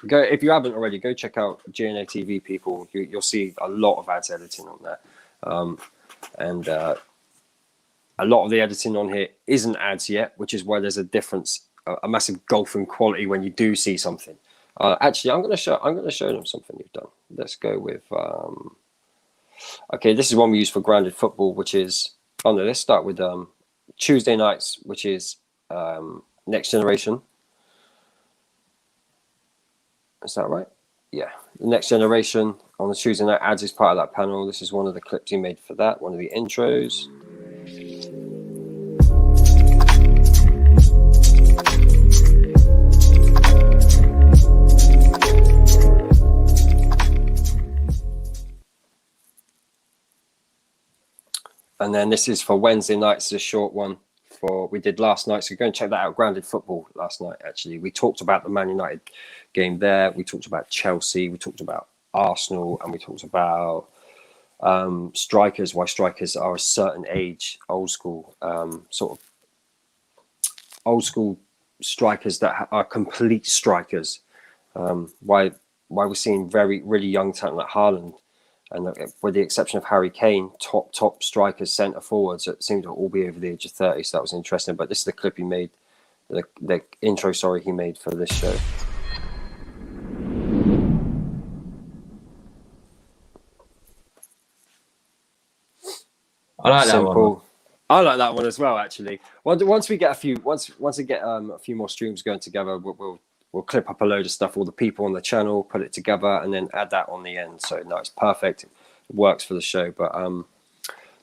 Go if you haven't already. Go check out GNA TV, people. You'll see a lot of ads editing on there, and a lot of the editing on here isn't ads yet, which is why there's a difference, a massive gulf in quality when you do see something. Actually, I'm going to show them something you've done. Let's go with. Okay, this is one we use for grounded football, which is. Oh no, let's start with Tuesday nights, which is Next Generation. Is that right? Yeah, the Next Generation on the Tuesday night ads is part of that panel. This is one of the clips he made for that. One of the intros. And then this is for Wednesday nights, a short one for we did last night. So go and check that out. Grounded Football last night, actually. We talked about the Man United game there. We talked about Chelsea. We talked about Arsenal. And we talked about strikers, why strikers are a certain age, old school, sort of old school strikers that are complete strikers. Why we're seeing really young talent like Haaland, and with the exception of Harry Kane, top strikers, centre forwards that seem to all be over the age of 30. So that was interesting. But this is the clip he made, the intro, he made for this show. I like that one. I like that one as well. Actually, once we get a few more streams going together, we'll clip up a load of stuff, all the people on the channel, put it together, and then add that on the end. So no, it's perfect. It works for the show. But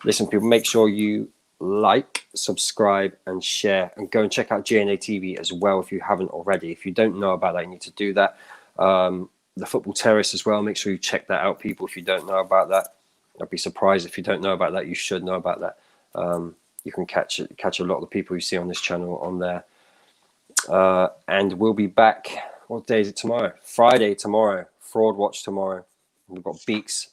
listen, people, make sure you like, subscribe, and share, and go and check out GNA TV as well if you haven't already. If you don't know about that, you need to do that. The Football Terrace as well. Make sure you check that out, people. If you don't know about that, I'd be surprised if you don't know about that. You should know about that. You can catch a lot of the people you see on this channel on there. And we'll be back. What day is it tomorrow? Friday tomorrow. Fraud Watch tomorrow. We've got Beaks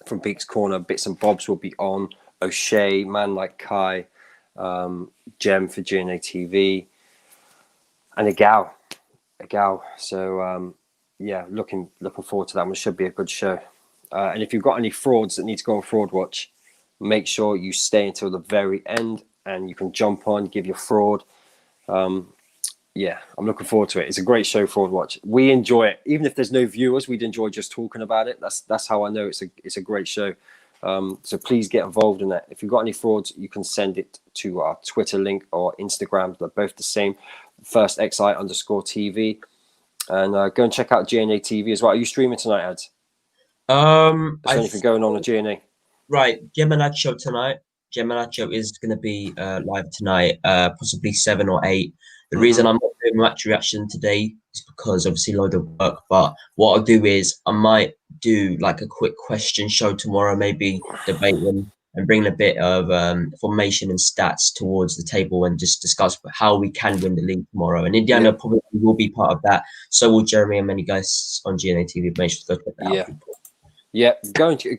from Beaks Corner. Bits and Bobs will be on. O'Shea, Man Like Kai, Gem for GNA TV, and a gal. So yeah, looking forward to that one. It should be a good show. And if you've got any frauds that need to go on Fraud Watch, make sure you stay until the very end, and you can jump on, give your fraud. Yeah, I'm looking forward to it. It's a great show, Fraud Watch. We enjoy it, even if there's no viewers. We'd enjoy just talking about it. That's how I know it's a great show. So please get involved in that. If you've got any frauds, you can send it to our Twitter link or Instagram. They're both the same. #FirstXI_TV, and go and check out GNA TV as well. Are you streaming tonight, Ads? Is there anything going on at GNA? Right, Gemanacho tonight. Gemanacho is going to be live tonight, possibly 7 or 8. The reason I'm not doing match reaction today is because obviously a load of work. But what I'll do is I might do like a quick question show tomorrow, maybe debate them and bring a bit of formation and stats towards the table and just discuss how we can win the league tomorrow. And Indiana probably will be part of that. So will Jeremy and many guys on GNA TV. Make sure to go check that out. Yeah, go and check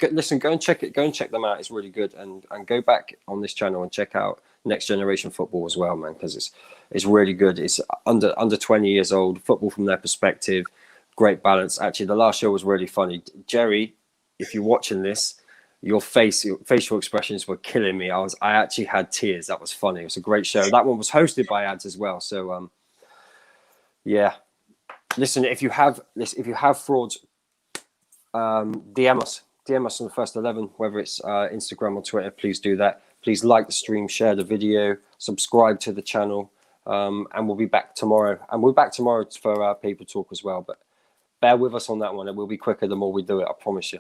it. Go and check them out. It's really good, and go back on this channel and check out Next Generation Football as well, man, because it's really good. It's under 20 years old football from their perspective. Great balance. Actually, the last show was really funny. Jerry, if you're watching this, your facial expressions were killing me. I actually had tears. That was funny. It was a great show. That one was hosted by Ads as well. So yeah, listen. If you have frauds, DM us on the First 11, whether it's Instagram or Twitter. Please do that. Please like the stream, share the video, subscribe to the channel, and we'll be back tomorrow. And we're back tomorrow for our paper talk as well. But bear with us on that one. It will be quicker the more we do it, I promise you.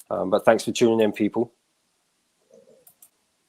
But thanks for tuning in, people.